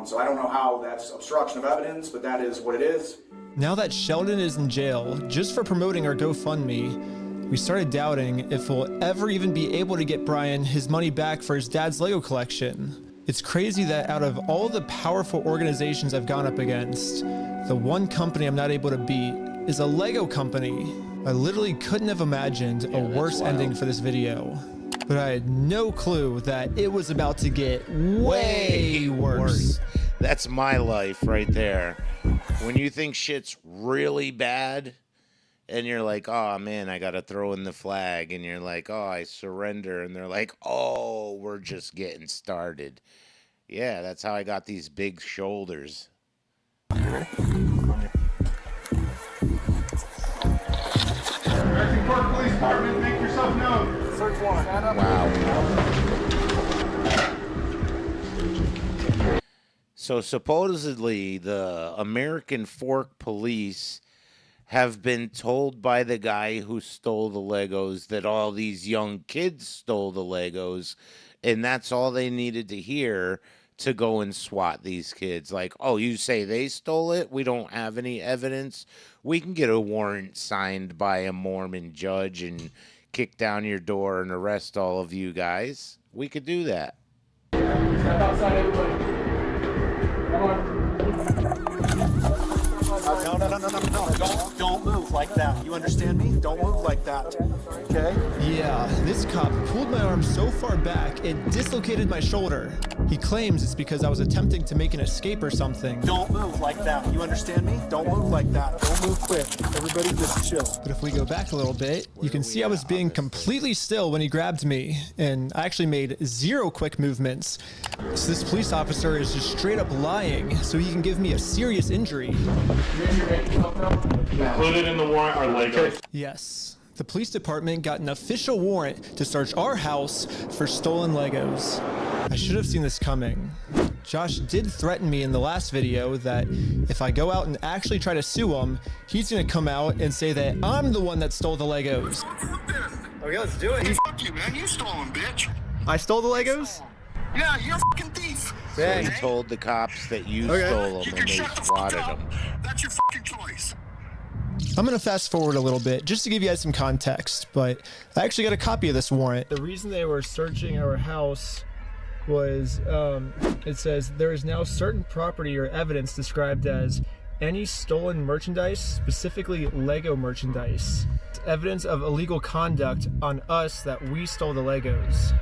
So I don't know how that's obstruction of evidence, but that is what it is. Now that Sheldon is in jail, just for promoting our GoFundMe, we started doubting if we'll ever even be able to get Brian his money back for his dad's Lego collection. It's crazy that out of all the powerful organizations I've gone up against, the one company I'm not able to beat is a Lego company. I literally couldn't have imagined a worse ending for this video. But I had no clue that it was about to get way worse. That's my life right there. When you think shit's really bad, and you're like, oh, man, I got to throw in the flag. And you're like, oh, I surrender. And they're like, oh, we're just getting started. Yeah, that's how I got these big shoulders. You ready? American Kirk Police Department, make yourself known. Search warrant. Wow. So supposedly the American Fork Police have been told by the guy who stole the Legos that all these young kids stole the Legos, and that's all they needed to hear to go and swat these kids. Like, oh, you say they stole it? We don't have any evidence. We can get a warrant signed by a Mormon judge and kick down your door and arrest all of you guys. We could do that. Step outside, everybody. Come on. No. Don't move like that. You understand me? Don't move like that. Okay? Yeah, this cop pulled my arm so far back, it dislocated my shoulder. He claims it's because I was attempting to make an escape or something. Don't move like that. You understand me? Don't move like that. Don't move quick. Everybody just chill. But if we go back a little bit, you can see I was being completely still when he grabbed me, and I actually made 0 quick movements. So this police officer is just straight up lying so he can give me a serious injury. Included in the warrant are Legos. Yes. The police department got an official warrant to search our house for stolen Legos. I should have seen this coming. Josh did threaten me in the last video that if I go out and actually try to sue him, he's gonna come out and say that I'm the one that stole the Legos. Okay, let's do it. Fuck you, man. You stole them, bitch. I stole the Legos? Yeah, you're a fucking thief. So he told the cops that you stole them and they swatted them. That's your fucking choice. I'm gonna fast forward a little bit just to give you guys some context, but I actually got a copy of this warrant. The reason they were searching our house was, it says, there is now certain property or evidence described as any stolen merchandise, specifically Lego merchandise. Evidence of illegal conduct on us that we stole the Legos.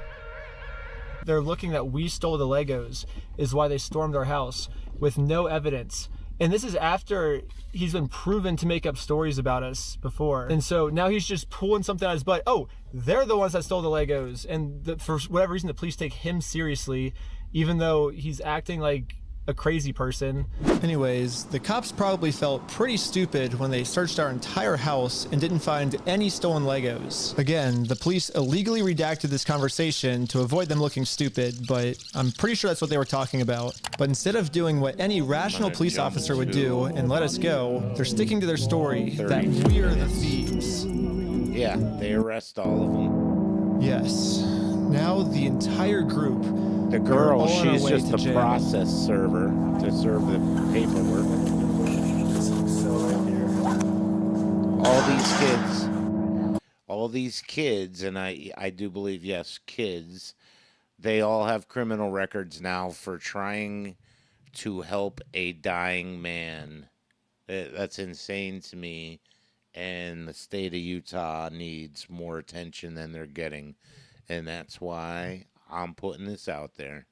They're looking that we stole the Legos is why they stormed our house with no evidence. And this is after he's been proven to make up stories about us before. And so now he's just pulling something out of his butt. Oh, they're the ones that stole the Legos. And for whatever reason, the police take him seriously, even though he's acting like a crazy person. Anyways, the cops probably felt pretty stupid when they searched our entire house and didn't find any stolen Legos. Again, the police illegally redacted this conversation to avoid them looking stupid, but I'm pretty sure that's what they were talking about. But instead of doing what any rational police officer would do and let us go, they're sticking to their story that we're the thieves. Yeah, they arrest all of them. Yes. Now the entire group. The girl, she's just the process server to serve the paperwork. All these kids, and I do believe, yes, kids, they all have criminal records now for trying to help a dying man. That's insane to me, and the state of Utah needs more attention than they're getting, and that's why I'm putting this out there.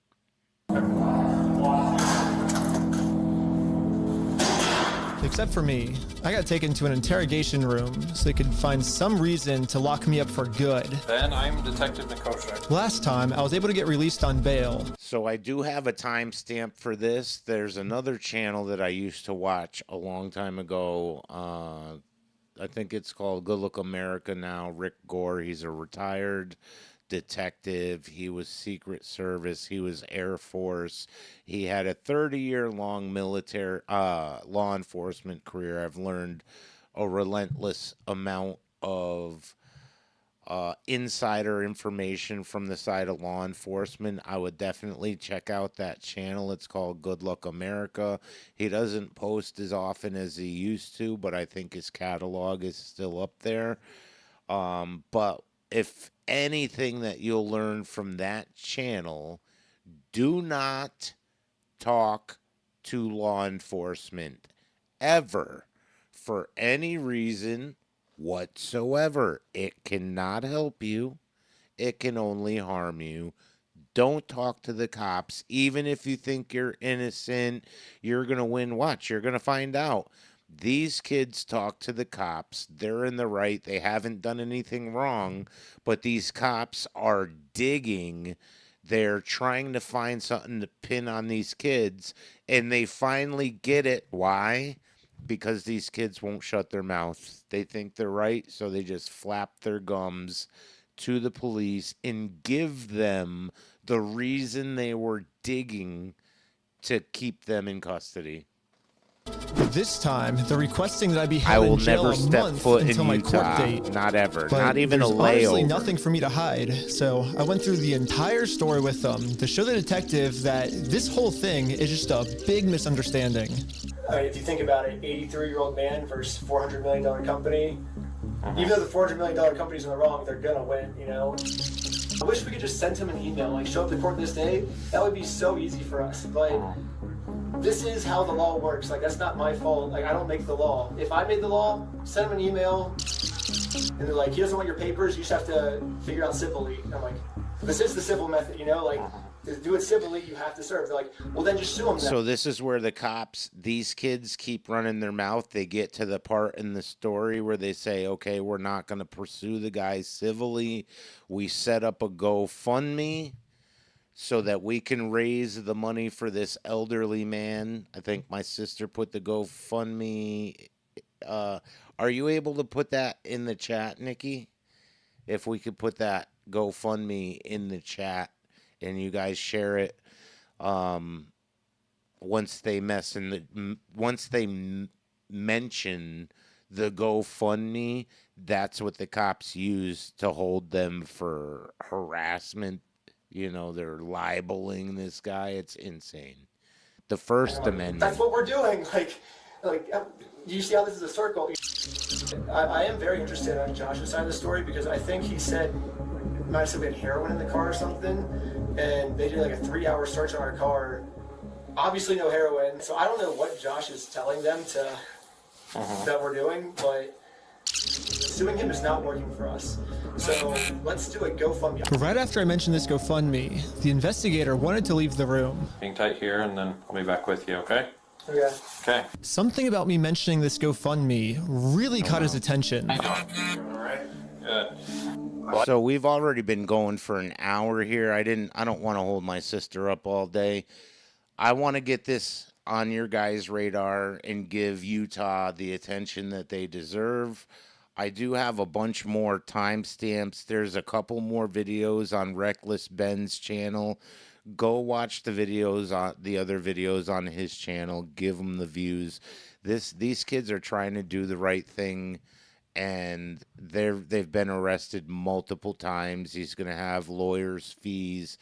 Except for me. I got taken to an interrogation room so they could find some reason to lock me up for good. Ben, I'm Detective Nikosha. Last time, I was able to get released on bail. So I do have a timestamp for this. There's another channel that I used to watch a long time ago. I think it's called Good Look America now. Rick Gore, he's a retired detective. He was Secret Service. He was Air Force. He had a 30-year-long military law enforcement career. I've learned a relentless amount of insider information from the side of law enforcement. I would definitely check out that channel. It's called Good Luck America. He doesn't post as often as he used to, but I think his catalog is still up there. But if anything that you'll learn from that channel, do not talk to law enforcement ever for any reason whatsoever. It cannot help you. It can only harm you. Don't talk to the cops. Even if you think you're innocent, you're going to win. Watch, you're going to find out. These kids talk to the cops. They're in the right. They haven't done anything wrong, but these cops are digging. They're trying to find something to pin on these kids, and they finally get it. Why? Because these kids won't shut their mouths. They think they're right, so they just flap their gums to the police and give them the reason they were digging to keep them in custody. This time, they're requesting that I be held in jail a month until my court date. Not ever. But not even a there's honestly layover. Nothing for me to hide. So I went through the entire story with them to show the detective that this whole thing is just a big misunderstanding. If you think about it, 83-year-old man versus $400 million company. Even though the $400 million company's in the wrong, they're gonna win, you know? I wish we could just send him an email, like show up to court this day. That would be so easy for us. But this is how the law works. Like, that's not my fault. Like, I don't make the law. If I made the law, send him an email, and they're like, he doesn't want your papers, you just have to figure out civilly. And I'm like, this is the civil method, you know? Like, To do it civilly, you have to serve. They're like, well, then just sue them. So this is where the cops, these kids keep running their mouth. They get to the part in the story where they say, okay, we're not going to pursue the guy civilly. We set up a GoFundMe so that we can raise the money for this elderly man. I think my sister put the GoFundMe. Are you able to put that in the chat, Nikki? If we could put that GoFundMe in the chat and you guys share it, once they mention the GoFundMe, that's what the cops use to hold them for harassment. You know, they're libeling this guy. It's insane. The First Amendment. That's what we're doing. Do you see how this is a circle? I am very interested on Josh's side of the story because I think he said, might have said we had heroin in the car or something, and they did like a 3-hour search on our car. Obviously no heroin, so I don't know what Josh is telling them that we're doing, but suing him is not working for us. So let's do a GoFundMe. Right after I mentioned this GoFundMe, the investigator wanted to leave the room. Hang tight here, and then I'll be back with you, okay? Okay. Okay. Something about me mentioning this GoFundMe really caught his attention. All right. Good. So we've already been going for an hour here. I don't want to hold my sister up all day. I want to get this on your guys' radar and give Utah the attention that they deserve. I do have a bunch more timestamps. There's a couple more videos on Reckless Ben's channel. Go watch the videos on the other videos on his channel. Give him the views. These kids are trying to do the right thing, and they've been arrested multiple times. He's going to have lawyers' fees.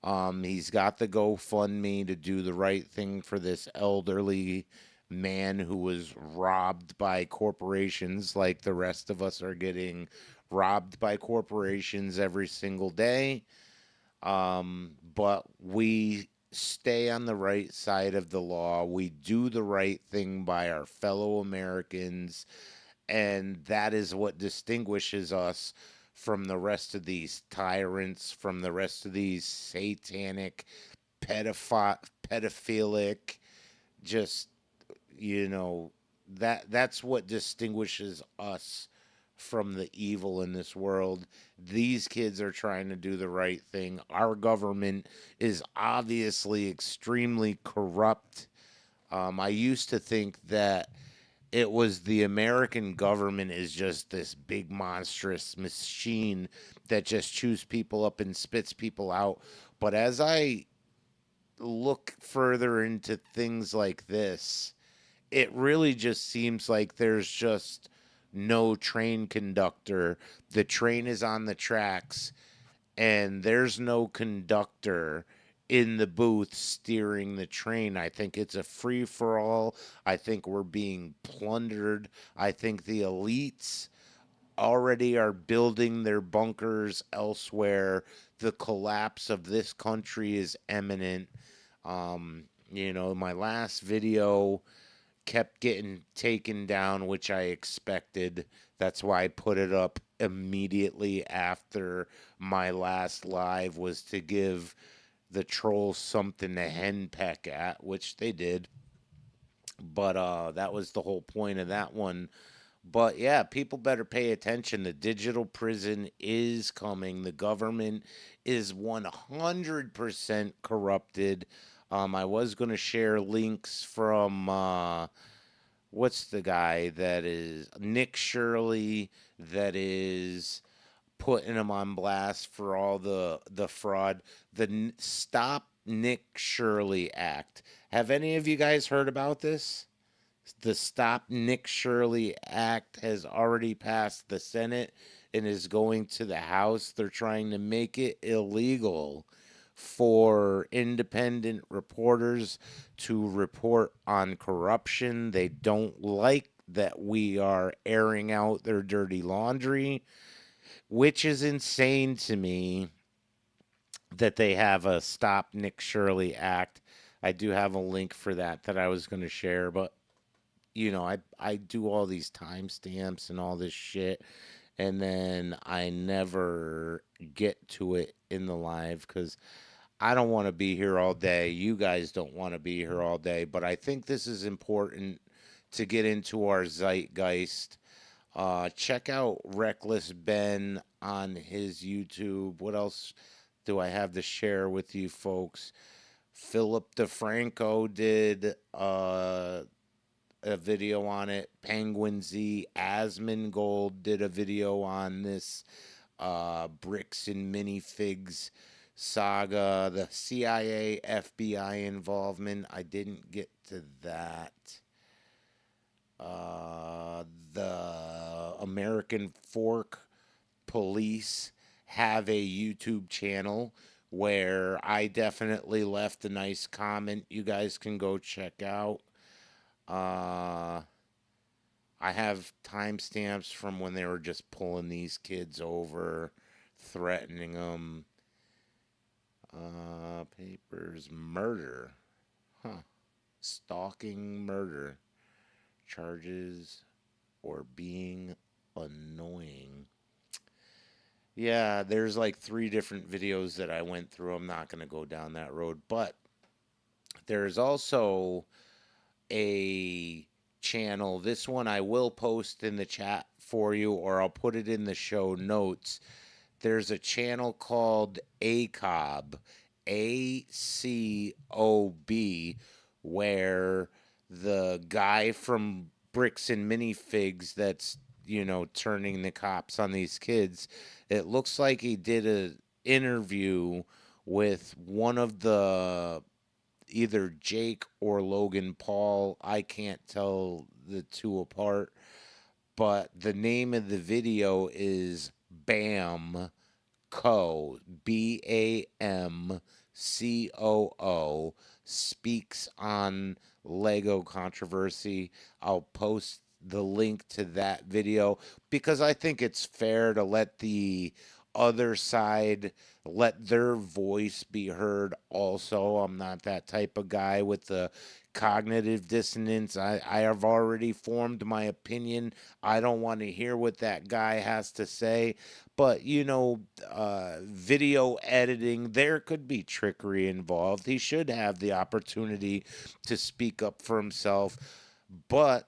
He's got the GoFundMe to do the right thing for this elderly man who was robbed by corporations, like the rest of us are getting robbed by corporations every single day. But we stay on the right side of the law. We do the right thing by our fellow Americans, and that is what distinguishes us from the rest of these tyrants, from the rest of these satanic, pedophilic, just, you know, that's what distinguishes us from the evil in this world. These kids are trying to do the right thing. Our government is obviously extremely corrupt. I used to think that it was the American government is just this big monstrous machine that just chews people up and spits people out. But as I look further into things like this, it really just seems like there's just no train conductor. The train is on the tracks, and there's no conductor in the booth steering the train. I think it's a free-for-all. I think we're being plundered. I think the elites already are building their bunkers elsewhere. The collapse of this country is imminent. You know, my last video kept getting taken down, which I expected. That's why I put it up immediately after my last live, was to give the trolls something to henpeck at, which they did. But that was the whole point of that one. But yeah, people better pay attention. The digital prison is coming. The government is 100% corrupted. I was going to share links from, what's the guy that is, Nick Shirley, that is putting him on blast for all the fraud. The Stop Nick Shirley Act. Have any of you guys heard about this? The Stop Nick Shirley Act has already passed the Senate and is going to the House. They're trying to make it illegal for independent reporters to report on corruption. They don't like that we are airing out their dirty laundry, which is insane to me that they have a Stop Nick Shirley Act. I do have a link for that I was going to share, but you know, I do all these timestamps and all this shit, and then I never get to it in the live because I don't want to be here all day. You guys don't want to be here all day, but I think this is important to get into our zeitgeist. Check out Reckless Ben on his YouTube. What else do I have to share with you folks? Philip DeFranco did a video on it. Penguin Z Asmongold did a video on this. Bricks and Minifigs saga, the CIA FBI involvement. I didn't get to that. The American Fork Police have a YouTube channel where I definitely left a nice comment you guys can go check out. I have timestamps from when they were just pulling these kids over, threatening them. Papers, murder. Stalking, murder. Charges or being annoying. Yeah, there's like 3 different videos that I went through. I'm not going to go down that road. But there's also a channel. This one I will post in the chat for you, or I'll put it in the show notes. There's a channel called ACOB, ACOB, where the guy from Bricks and Minifigs that's, turning the cops on these kids, it looks like he did an interview with one of the either Jake or Logan Paul. I can't tell the two apart, but the name of the video is BAM Co, BAMCOO, speaks on Lego controversy. I'll post the link to that video because I think it's fair to let the other side, let their voice be heard also. I'm not that type of guy with the cognitive dissonance. I have already formed my opinion. I don't want to hear what that guy has to say. But, video editing, there could be trickery involved. He should have the opportunity to speak up for himself. But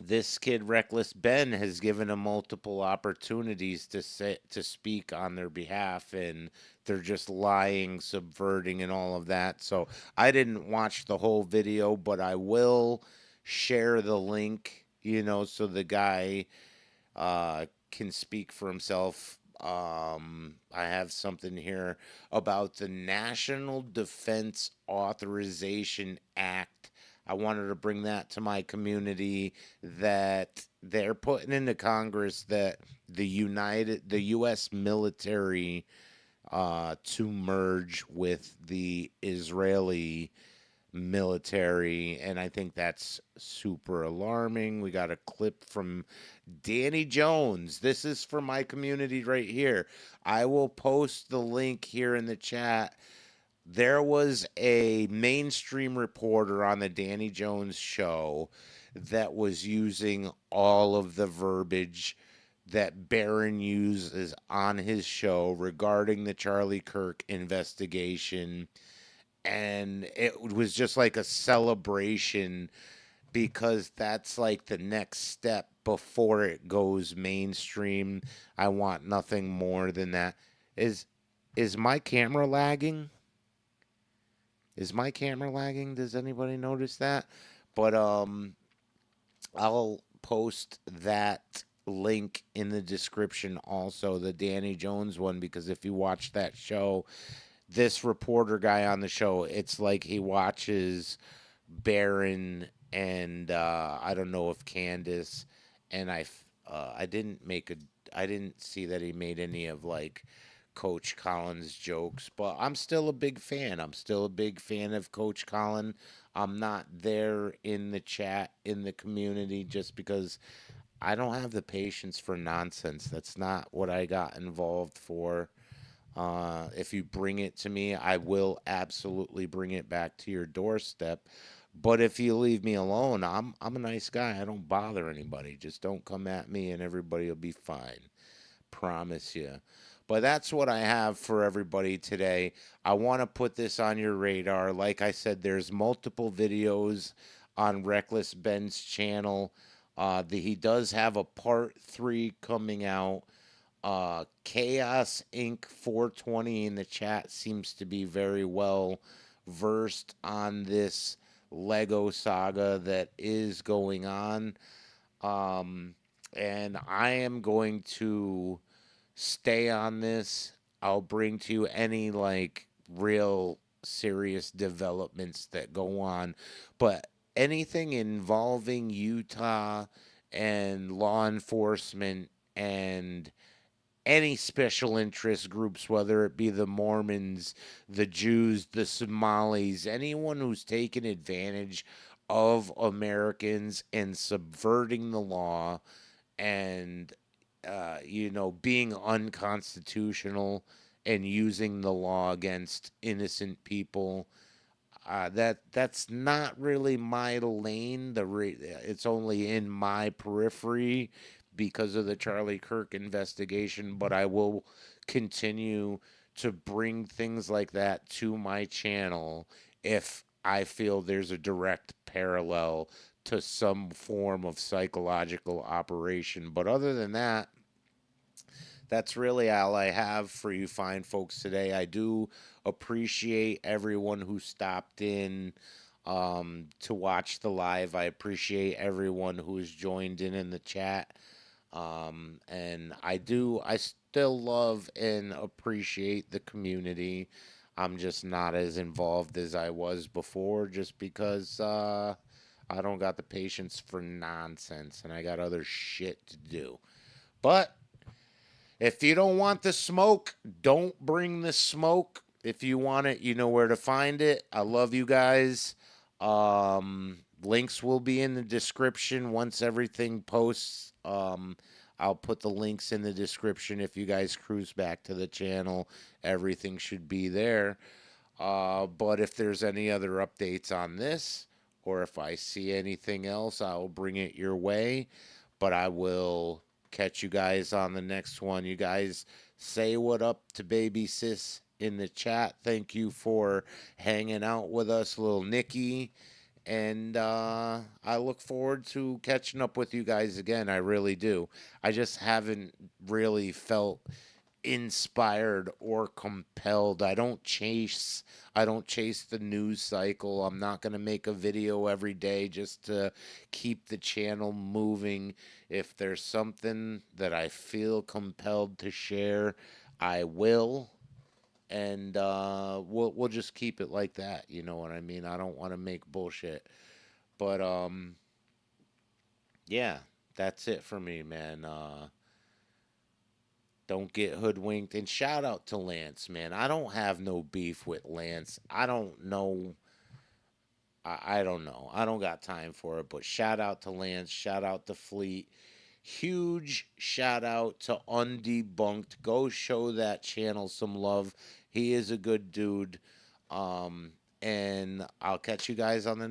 this kid, Reckless Ben, has given him multiple opportunities to speak on their behalf, and they're just lying, subverting, and all of that. So I didn't watch the whole video, but I will share the link, so the guy can speak for himself. I have something here about the National Defense Authorization Act. I wanted to bring that to my community, that they're putting into Congress that the U.S. military to merge with the Israeli military, and I think that's super alarming. We got a clip from Danny Jones. This is for my community right here. I will post the link here in the chat. There was a mainstream reporter on the Danny Jones show that was using all of the verbiage that Barron uses on his show regarding the Charlie Kirk investigation. And it was just like a celebration because that's like the next step before it goes mainstream. I want nothing more than that. Is my camera lagging? Is my camera lagging? Does anybody notice that? But I'll post that link in the description also, the Danny Jones one, because if you watch that show, this reporter guy on the show, it's like he watches Barron and I don't know if Candace, and I didn't see that he made any of like Coach Collins jokes, but I'm still a big fan. I'm still a big fan of Coach Collin. I'm not there in the chat, in the community, just because I don't have the patience for nonsense. That's not what I got involved for. If you bring it to me, I will absolutely bring it back to your doorstep. But if you leave me alone, I'm a nice guy. I don't bother anybody. Just don't come at me and everybody will be fine. Promise you. But that's what I have for everybody today. I want to put this on your radar. Like I said, there's multiple videos on Reckless Ben's channel. He does have a part 3 coming out. Chaos Inc. 420 in the chat seems to be very well versed on this Lego saga that is going on. And I am going to stay on this. I'll bring to you any like real serious developments that go on. But anything involving Utah and law enforcement and any special interest groups, whether it be the Mormons, the Jews, the Somalis, anyone who's taken advantage of Americans and subverting the law and, being unconstitutional and using the law against innocent people. That's not really my lane. It's only in my periphery because of the Charlie Kirk investigation, but I will continue to bring things like that to my channel if I feel there's a direct parallel to some form of psychological operation. But other than that, that's really all I have for you fine folks today. I do appreciate everyone who stopped in to watch the live. I appreciate everyone who has joined in the chat. And I still love and appreciate the community. I'm just not as involved as I was before just because I don't got the patience for nonsense and I got other shit to do. But if you don't want the smoke, don't bring the smoke. If you want it, you know where to find it. I love you guys. Links will be in the description once everything posts. I'll put the links in the description. If you guys cruise back to the channel, everything should be there. But if there's any other updates on this, or if I see anything else, I'll bring it your way. But I will catch you guys on the next one. You guys say what up to baby sis in the chat. Thank you for hanging out with us, little Nikki. And I look forward to catching up with you guys again. I really do. I just haven't really felt inspired or compelled. I don't chase the news cycle. I'm not going to make a video every day just to keep the channel moving. If there's something that I feel compelled to share, I will. And we'll just keep it like that. You know what I mean? I don't want to make bullshit. But yeah, that's it for me, man. Don't get hoodwinked. And shout out to Lance, man. I don't have no beef with Lance. I don't know. I don't know. I don't got time for it. But shout out to Lance. Shout out to Fleet. Huge shout out to Undebunked. Go show that channel some love. He is a good dude. And I'll catch you guys on the